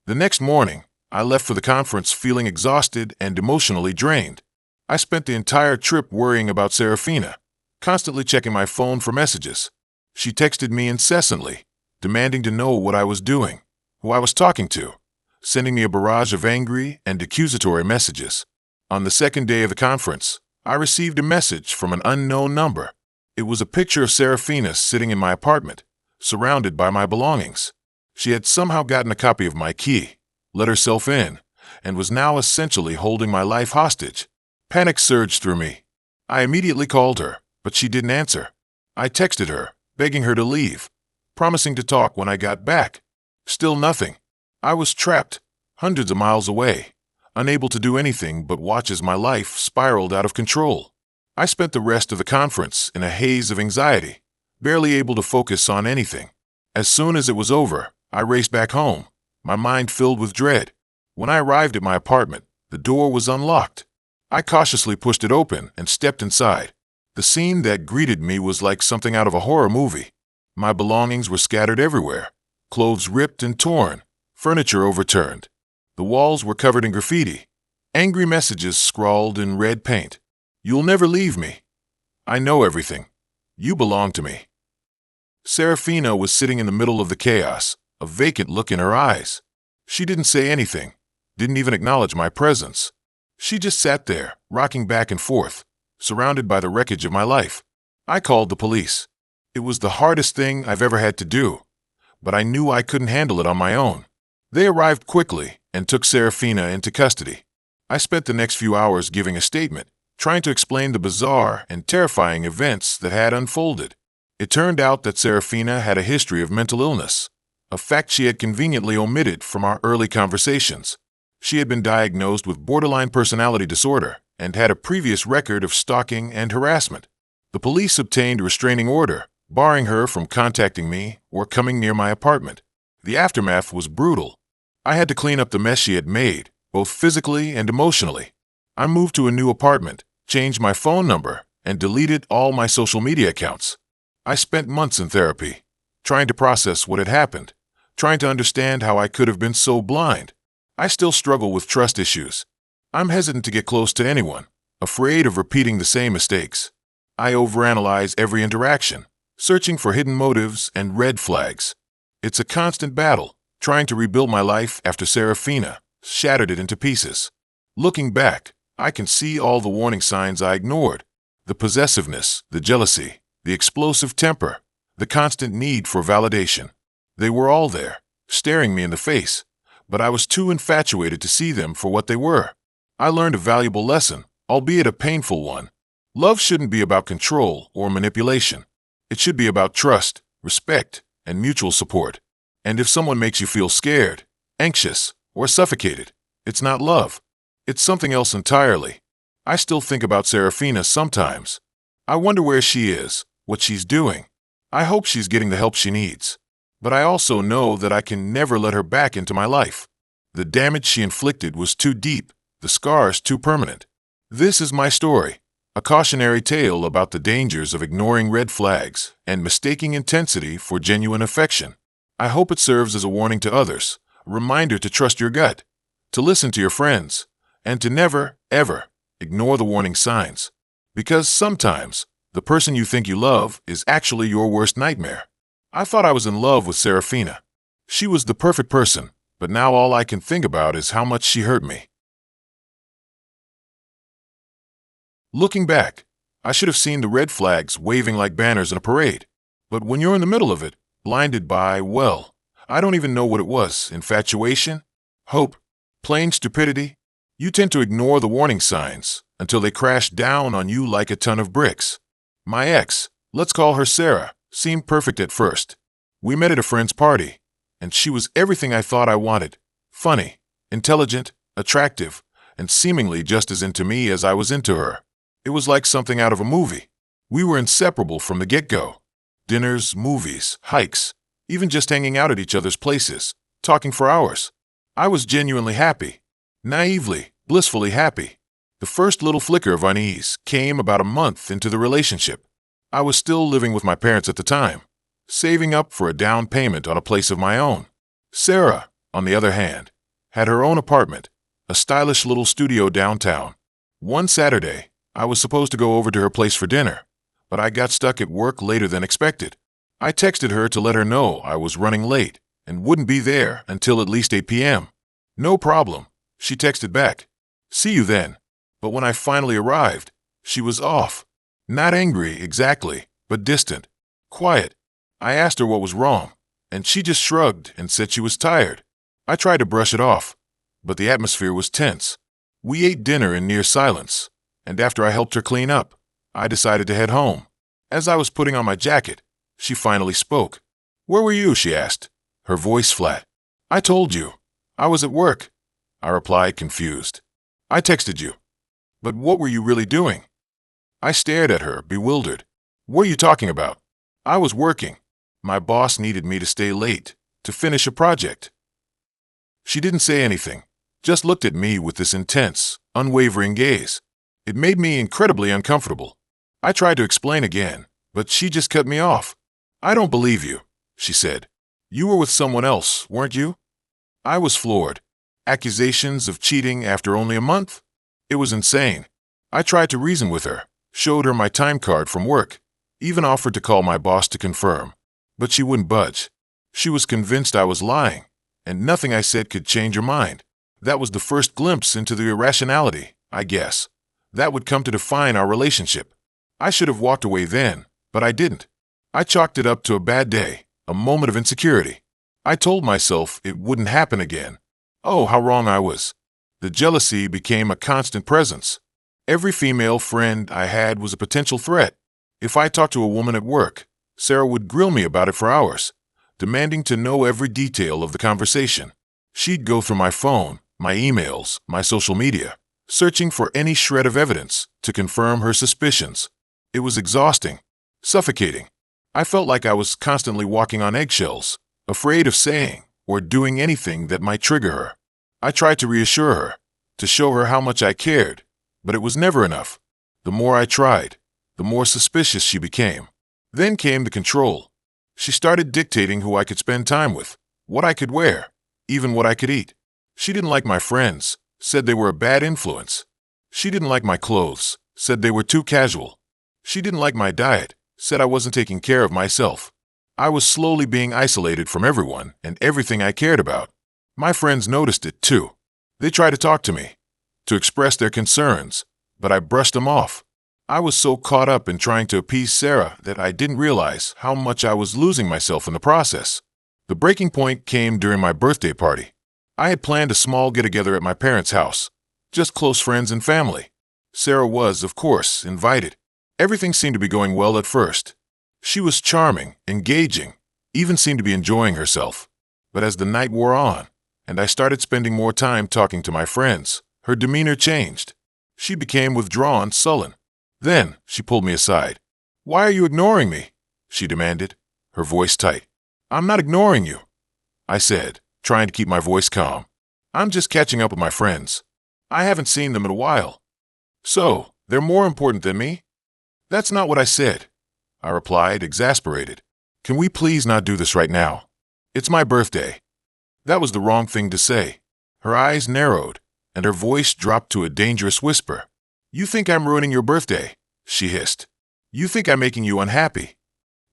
The next morning, I left for the conference feeling exhausted and emotionally drained. I spent the entire trip worrying about Serafina, constantly checking my phone for messages. She texted me incessantly, demanding to know what I was doing, who I was talking to, sending me a barrage of angry and accusatory messages. On the second day of the conference, I received a message from an unknown number. It was a picture of Serafina sitting in my apartment, surrounded by my belongings. She had somehow gotten a copy of my key, let herself in, and was now essentially holding my life hostage. Panic surged through me. I immediately called her, but she didn't answer. I texted her, begging her to leave, promising to talk when I got back. Still nothing. I was trapped, hundreds of miles away, unable to do anything but watch as my life spiraled out of control. I spent the rest of the conference in a haze of anxiety, barely able to focus on anything. As soon as it was over, I raced back home, my mind filled with dread. When I arrived at my apartment, the door was unlocked. I cautiously pushed it open and stepped inside. The scene that greeted me was like something out of a horror movie. My belongings were scattered everywhere, clothes ripped and torn, furniture overturned. The walls were covered in graffiti, angry messages scrawled in red paint. "You'll never leave me. I know everything. You belong to me." Serafina was sitting in the middle of the chaos, a vacant look in her eyes. She didn't say anything, didn't even acknowledge my presence. She just sat there, rocking back and forth, surrounded by the wreckage of my life. I called the police. It was the hardest thing I've ever had to do, but I knew I couldn't handle it on my own. They arrived quickly and took Serafina into custody. I spent the next few hours giving a statement, trying to explain the bizarre and terrifying events that had unfolded. It turned out that Serafina had a history of mental illness, a fact she had conveniently omitted from our early conversations. She had been diagnosed with borderline personality disorder and had a previous record of stalking and harassment. The police obtained a restraining order, barring her from contacting me or coming near my apartment. The aftermath was brutal. I had to clean up the mess she had made, both physically and emotionally. I moved to a new apartment, changed my phone number, and deleted all my social media accounts. I spent months in therapy, trying to process what had happened, trying to understand how I could have been so blind. I still struggle with trust issues. I'm hesitant to get close to anyone, afraid of repeating the same mistakes. I overanalyze every interaction, searching for hidden motives and red flags. It's a constant battle, trying to rebuild my life after Serafina shattered it into pieces. Looking back, I can see all the warning signs I ignored. The possessiveness, the jealousy, the explosive temper, the constant need for validation. They were all there, staring me in the face, but I was too infatuated to see them for what they were. I learned a valuable lesson, albeit a painful one. Love shouldn't be about control or manipulation. It should be about trust, respect, and mutual support. And if someone makes you feel scared, anxious, or suffocated, it's not love. It's something else entirely. I still think about Serafina sometimes. I wonder where she is, what she's doing. I hope she's getting the help she needs. But I also know that I can never let her back into my life. The damage she inflicted was too deep, the scars too permanent. This is my story, a cautionary tale about the dangers of ignoring red flags and mistaking intensity for genuine affection. I hope it serves as a warning to others, a reminder to trust your gut, to listen to your friends, and to never, ever ignore the warning signs. Because sometimes, the person you think you love is actually your worst nightmare. I thought I was in love with Serafina. She was the perfect person, but now all I can think about is how much she hurt me. Looking back, I should have seen the red flags waving like banners in a parade. But when you're in the middle of it, blinded by, well, I don't even know what it was, infatuation, hope, plain stupidity, you tend to ignore the warning signs until they crash down on you like a ton of bricks. My ex, let's call her Sarah, seemed perfect at first. We met at a friend's party, and she was everything I thought I wanted. Funny, intelligent, attractive, and seemingly just as into me as I was into her. It was like something out of a movie. We were inseparable from the get-go. Dinners, movies, hikes, even just hanging out at each other's places, talking for hours. I was genuinely happy. Naively, blissfully happy. The first little flicker of unease came about a month into the relationship. I was still living with my parents at the time, saving up for a down payment on a place of my own. Sarah, on the other hand, had her own apartment, a stylish little studio downtown. One Saturday, I was supposed to go over to her place for dinner, but I got stuck at work later than expected. I texted her to let her know I was running late and wouldn't be there until at least 8 p.m. No problem, she texted back. See you then. But when I finally arrived, she was off. Not angry exactly, but distant, quiet. I asked her what was wrong, and she just shrugged and said she was tired. I tried to brush it off, but the atmosphere was tense. We ate dinner in near silence, and after I helped her clean up, I decided to head home. As I was putting on my jacket, she finally spoke. "Where were you?" she asked, her voice flat. "I told you. I was at work," I replied, confused. "I texted you. But what were you really doing?" I stared at her, bewildered. "What are you talking about?" "I was working. My boss needed me to stay late, to finish a project." She didn't say anything, just looked at me with this intense, unwavering gaze. It made me incredibly uncomfortable. I tried to explain again, but she just cut me off. "I don't believe you," she said. "You were with someone else, weren't you?" I was floored. Accusations of cheating after only a month? It was insane. I tried to reason with her, showed her my time card from work, even offered to call my boss to confirm. But she wouldn't budge. She was convinced I was lying, and nothing I said could change her mind. That was the first glimpse into the irrationality, I guess, that would come to define our relationship. I should have walked away then, but I didn't. I chalked it up to a bad day, a moment of insecurity. I told myself it wouldn't happen again. Oh, how wrong I was. The jealousy became a constant presence. Every female friend I had was a potential threat. If I talked to a woman at work, Sarah would grill me about it for hours, demanding to know every detail of the conversation. She'd go through my phone, my emails, my social media, searching for any shred of evidence to confirm her suspicions. It was exhausting, suffocating. I felt like I was constantly walking on eggshells, afraid of saying or doing anything that might trigger her. I tried to reassure her, to show her how much I cared, but it was never enough. The more I tried, the more suspicious she became. Then came the control. She started dictating who I could spend time with, what I could wear, even what I could eat. She didn't like my friends, said they were a bad influence. She didn't like my clothes, said they were too casual. She didn't like my diet, said I wasn't taking care of myself. I was slowly being isolated from everyone and everything I cared about. My friends noticed it too. They tried to talk to me, to express their concerns, but I brushed them off. I was so caught up in trying to appease Sarah that I didn't realize how much I was losing myself in the process. The breaking point came during my birthday party. I had planned a small get-together at my parents' house, just close friends and family. Sarah was, of course, invited. Everything seemed to be going well at first. She was charming, engaging, even seemed to be enjoying herself. But as the night wore on, and I started spending more time talking to my friends, her demeanor changed. She became withdrawn, sullen. Then she pulled me aside. "Why are you ignoring me?" she demanded, her voice tight. "I'm not ignoring you," I said, trying to keep my voice calm. "I'm just catching up with my friends. I haven't seen them in a while." "So, they're more important than me?" "That's not what I said," I replied, exasperated. "Can we please not do this right now? It's my birthday." That was the wrong thing to say. Her eyes narrowed, and her voice dropped to a dangerous whisper. "You think I'm ruining your birthday?" she hissed. "You think I'm making you unhappy?"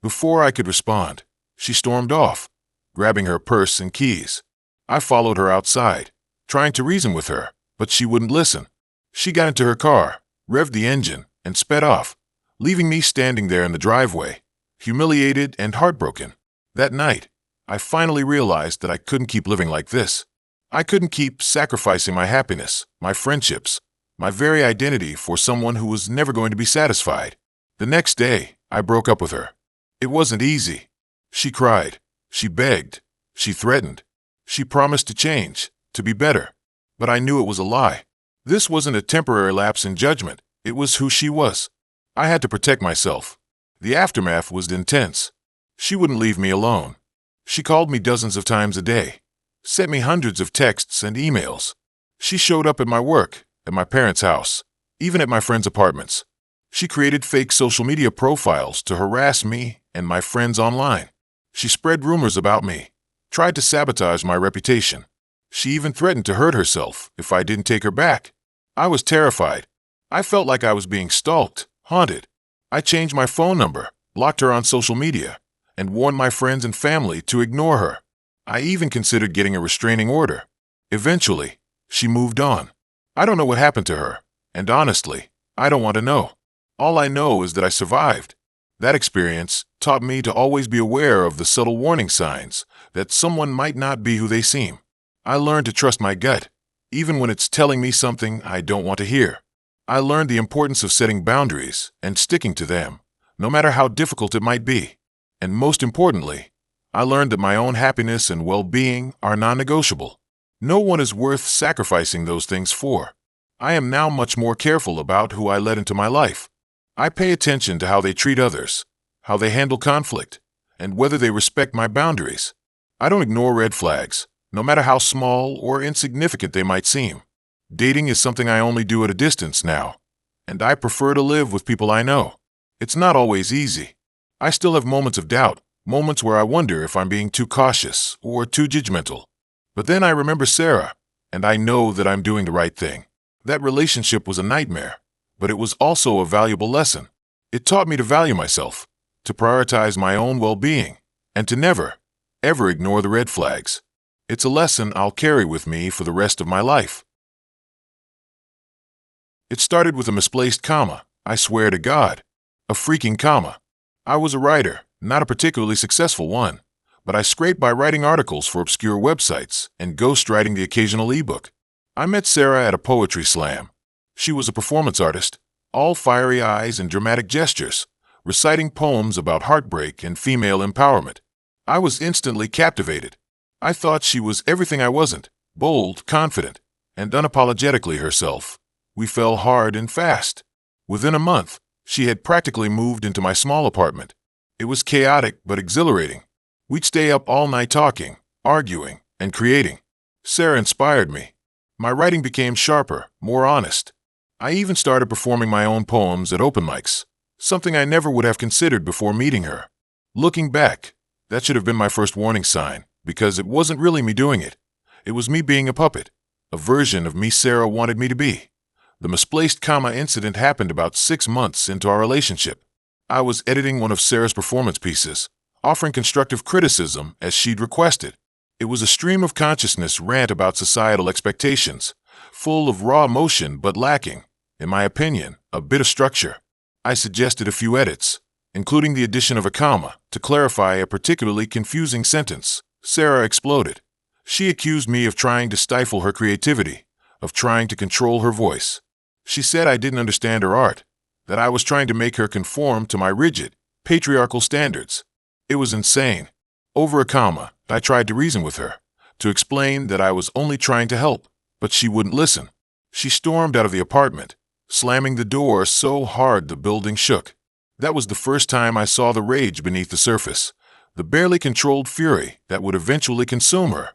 Before I could respond, she stormed off, grabbing her purse and keys. I followed her outside, trying to reason with her, but she wouldn't listen. She got into her car, revved the engine, and sped off, leaving me standing there in the driveway, humiliated and heartbroken. That night, I finally realized that I couldn't keep living like this. I couldn't keep sacrificing my happiness, my friendships, my very identity for someone who was never going to be satisfied. The next day, I broke up with her. It wasn't easy. She cried. She begged. She threatened. She promised to change, to be better. But I knew it was a lie. This wasn't a temporary lapse in judgment. It was who she was. I had to protect myself. The aftermath was intense. She wouldn't leave me alone. She called me dozens of times a day, sent me hundreds of texts and emails. She showed up at my work, at my parents' house, even at my friends' apartments. She created fake social media profiles to harass me and my friends online. She spread rumors about me, tried to sabotage my reputation. She even threatened to hurt herself if I didn't take her back. I was terrified. I felt like I was being stalked, haunted. I changed my phone number, blocked her on social media, and warned my friends and family to ignore her. I even considered getting a restraining order. Eventually, she moved on. I don't know what happened to her, and honestly, I don't want to know. All I know is that I survived. That experience taught me to always be aware of the subtle warning signs that someone might not be who they seem. I learned to trust my gut, even when it's telling me something I don't want to hear. I learned the importance of setting boundaries and sticking to them, no matter how difficult it might be. And most importantly, I learned that my own happiness and well-being are non-negotiable. No one is worth sacrificing those things for. I am now much more careful about who I let into my life. I pay attention to how they treat others, how they handle conflict, and whether they respect my boundaries. I don't ignore red flags, no matter how small or insignificant they might seem. Dating is something I only do at a distance now, and I prefer to live with people I know. It's not always easy. I still have moments of doubt, moments where I wonder if I'm being too cautious or too judgmental. But then I remember Sarah, and I know that I'm doing the right thing. That relationship was a nightmare, but it was also a valuable lesson. It taught me to value myself, to prioritize my own well-being, and to never, ever ignore the red flags. It's a lesson I'll carry with me for the rest of my life. It started with a misplaced comma, I swear to God. A freaking comma. I was a writer, not a particularly successful one, but I scraped by writing articles for obscure websites and ghostwriting the occasional ebook. I met Sarah at a poetry slam. She was a performance artist, all fiery eyes and dramatic gestures, reciting poems about heartbreak and female empowerment. I was instantly captivated. I thought she was everything I wasn't, bold, confident, and unapologetically herself. We fell hard and fast. Within a month, she had practically moved into my small apartment. It was chaotic but exhilarating. We'd stay up all night talking, arguing, and creating. Sarah inspired me. My writing became sharper, more honest. I even started performing my own poems at open mics, something I never would have considered before meeting her. Looking back, that should have been my first warning sign, because it wasn't really me doing it. It was me being a puppet, a version of me Sarah wanted me to be. The misplaced comma incident happened about 6 months into our relationship. I was editing one of Sarah's performance pieces, offering constructive criticism as she'd requested. It was a stream of consciousness rant about societal expectations, full of raw emotion but lacking, in my opinion, a bit of structure. I suggested a few edits, including the addition of a comma to clarify a particularly confusing sentence. Sarah exploded. She accused me of trying to stifle her creativity, of trying to control her voice. She said I didn't understand her art, that I was trying to make her conform to my rigid, patriarchal standards. It was insane. Over a comma, I tried to reason with her, to explain that I was only trying to help, but she wouldn't listen. She stormed out of the apartment, slamming the door so hard the building shook. That was the first time I saw the rage beneath the surface, the barely controlled fury that would eventually consume her.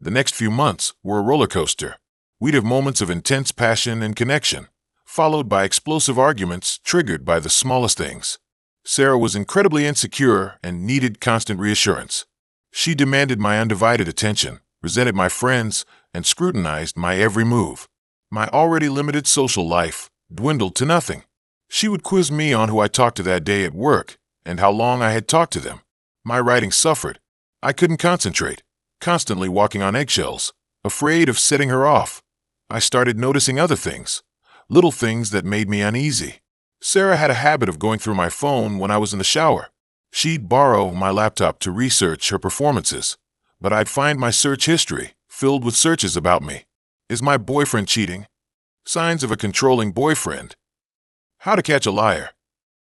The next few months were a roller coaster. We'd have moments of intense passion and connection, followed by explosive arguments triggered by the smallest things. Sarah was incredibly insecure and needed constant reassurance. She demanded my undivided attention, resented my friends, and scrutinized my every move. My already limited social life dwindled to nothing. She would quiz me on who I talked to that day at work and how long I had talked to them. My writing suffered. I couldn't concentrate, constantly walking on eggshells, afraid of setting her off. I started noticing other things, little things that made me uneasy. Sarah had a habit of going through my phone when I was in the shower. She'd borrow my laptop to research her performances, but I'd find my search history filled with searches about me. Is my boyfriend cheating? Signs of a controlling boyfriend. How to catch a liar.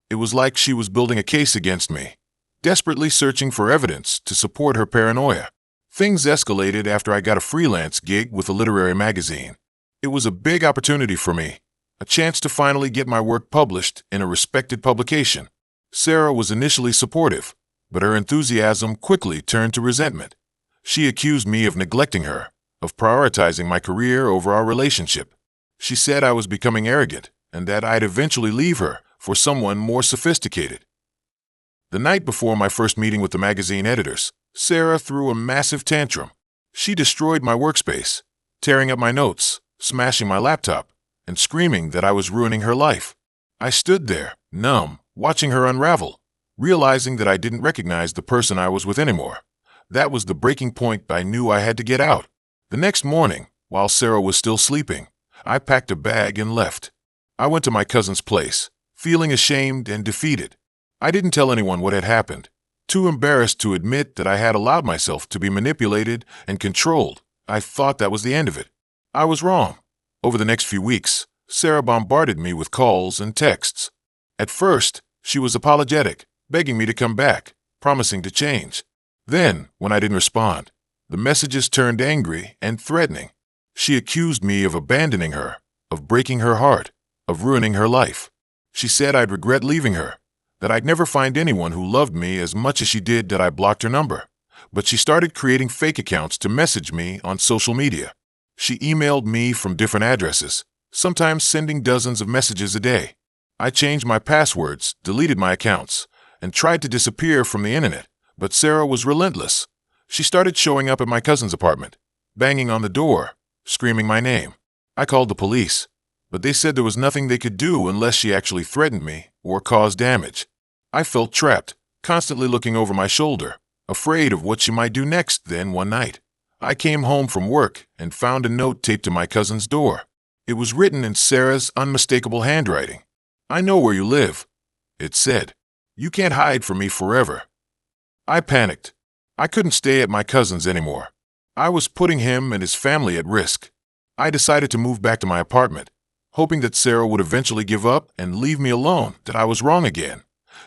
It was like she was building a case against me, desperately searching for evidence to support her paranoia. Things escalated after I got a freelance gig with a literary magazine. It was a big opportunity for me, a chance to finally get my work published in a respected publication. Sarah was initially supportive, but her enthusiasm quickly turned to resentment. She accused me of neglecting her, of prioritizing my career over our relationship. She said I was becoming arrogant and that I'd eventually leave her for someone more sophisticated. The night before my first meeting with the magazine editors, Sarah threw a massive tantrum. She destroyed my workspace, tearing up my notes, smashing my laptop, and screaming that I was ruining her life. I stood there, numb, watching her unravel, realizing that I didn't recognize the person I was with anymore. That was the breaking point I knew I had to get out. The next morning, while Sarah was still sleeping, I packed a bag and left. I went to my cousin's place, feeling ashamed and defeated. I didn't tell anyone what had happened, too embarrassed to admit that I had allowed myself to be manipulated and controlled. I thought that was the end of it. I was wrong. Over the next few weeks, Sarah bombarded me with calls and texts. At first, she was apologetic, begging me to come back, promising to change. Then, when I didn't respond, the messages turned angry and threatening. She accused me of abandoning her, of breaking her heart, of ruining her life. She said I'd regret leaving her, that I'd never find anyone who loved me as much as she did that I blocked her number. But she started creating fake accounts to message me on social media. She emailed me from different addresses, sometimes sending dozens of messages a day. I changed my passwords, deleted my accounts, and tried to disappear from the internet. But Sarah was relentless. She started showing up at my cousin's apartment, banging on the door, screaming my name. I called the police, but they said there was nothing they could do unless she actually threatened me or caused damage. I felt trapped, constantly looking over my shoulder, afraid of what she might do next. Then one night, I came home from work and found a note taped to my cousin's door. It was written in Sarah's unmistakable handwriting. "I know where you live," it said. "You can't hide from me forever." I panicked. I couldn't stay at my cousin's anymore. I was putting him and his family at risk. I decided to move back to my apartment, hoping that Sarah would eventually give up and leave me alone, that I was wrong again.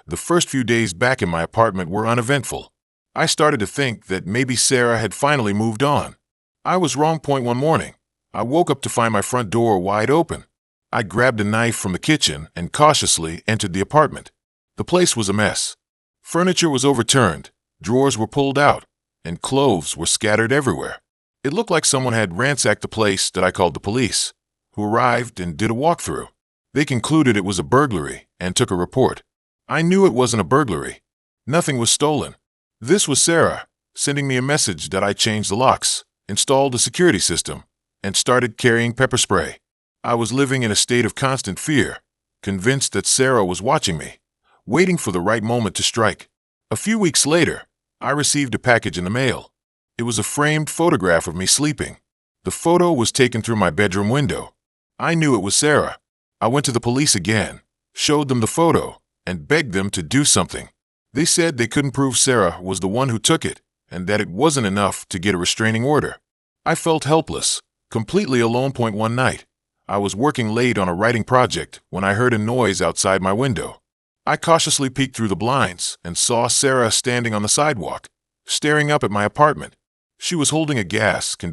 The first few days back in my apartment were uneventful. I started to think that maybe Sarah had finally moved on. I was wrong. One morning, I woke up to find my front door wide open. I grabbed a knife from the kitchen and cautiously entered the apartment. The place was a mess. Furniture was overturned, drawers were pulled out, and clothes were scattered everywhere. It looked like someone had ransacked the place. That I called the police, who arrived and did a walkthrough. They concluded it was a burglary and took a report. I knew it wasn't a burglary. Nothing was stolen. This was Sarah, sending me a message that I changed the locks, installed a security system, and started carrying pepper spray. I was living in a state of constant fear, convinced that Sarah was watching me, waiting for the right moment to strike. A few weeks later, I received a package in the mail. It was a framed photograph of me sleeping. The photo was taken through my bedroom window. I knew it was Sarah. I went to the police again, showed them the photo, and begged them to do something. They said they couldn't prove Sarah was the one who took it, and that it wasn't enough to get a restraining order. I felt helpless, completely alone. One night, I was working late on a writing project when I heard a noise outside my window. I cautiously peeked through the blinds and saw Sarah standing on the sidewalk, staring up at my apartment. She was holding a gas can.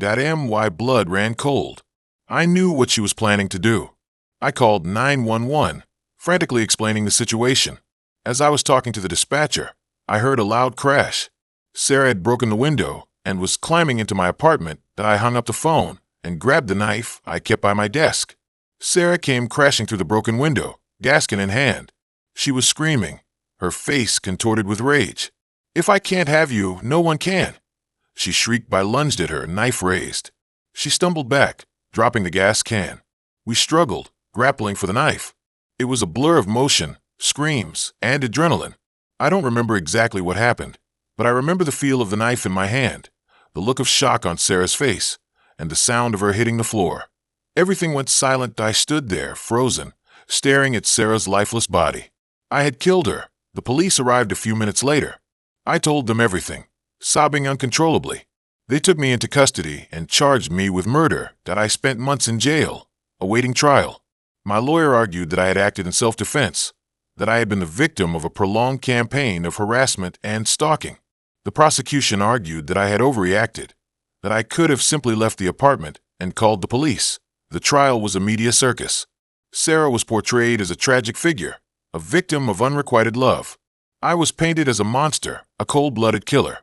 My blood ran cold. I knew what she was planning to do. I called 911, frantically explaining the situation. As I was talking to the dispatcher, I heard a loud crash. Sarah had broken the window and was climbing into my apartment. I hung up the phone and grabbed the knife I kept by my desk. Sarah came crashing through the broken window, gas can in hand. She was screaming, her face contorted with rage. "If I can't have you, no one can," she shrieked. I lunged at her, knife raised. She stumbled back, dropping the gas can. We struggled, grappling for the knife. It was a blur of motion, screams, and adrenaline. I don't remember exactly what happened, but I remember the feel of the knife in my hand, the look of shock on Sarah's face, and the sound of her hitting the floor. Everything went silent. I stood there, frozen, staring at Sarah's lifeless body. I had killed her. The police arrived a few minutes later. I told them everything, sobbing uncontrollably. They took me into custody and charged me with murder. I spent months in jail, awaiting trial. My lawyer argued that I had acted in self-defense, that I had been the victim of a prolonged campaign of harassment and stalking. The prosecution argued that I had overreacted, that I could have simply left the apartment and called the police. The trial was a media circus. Sarah was portrayed as a tragic figure, a victim of unrequited love. I was painted as a monster, a cold-blooded killer.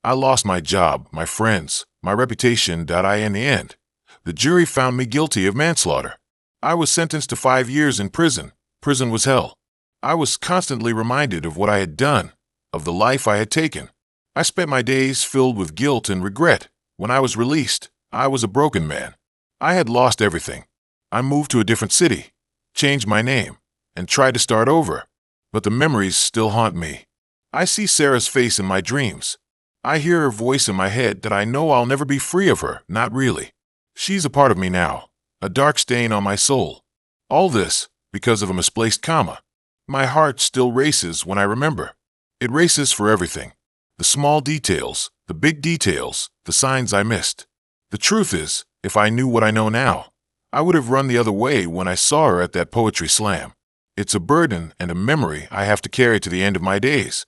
I lost my job, my friends, my reputation. In the end, the jury found me guilty of manslaughter. I was sentenced to 5 years in prison. Prison was hell. I was constantly reminded of what I had done, of the life I had taken. I spent my days filled with guilt and regret. When I was released, I was a broken man. I had lost everything. I moved to a different city, changed my name, and tried to start over. But the memories still haunt me. I see Sarah's face in my dreams. I hear her voice in my head. I know I'll never be free of her, not really. She's a part of me now, a dark stain on my soul. All this because of a misplaced comma. My heart still races when I remember. It races for everything. The small details, the big details, the signs I missed. The truth is, if I knew what I know now, I would have run the other way when I saw her at that poetry slam. It's a burden and a memory I have to carry to the end of my days.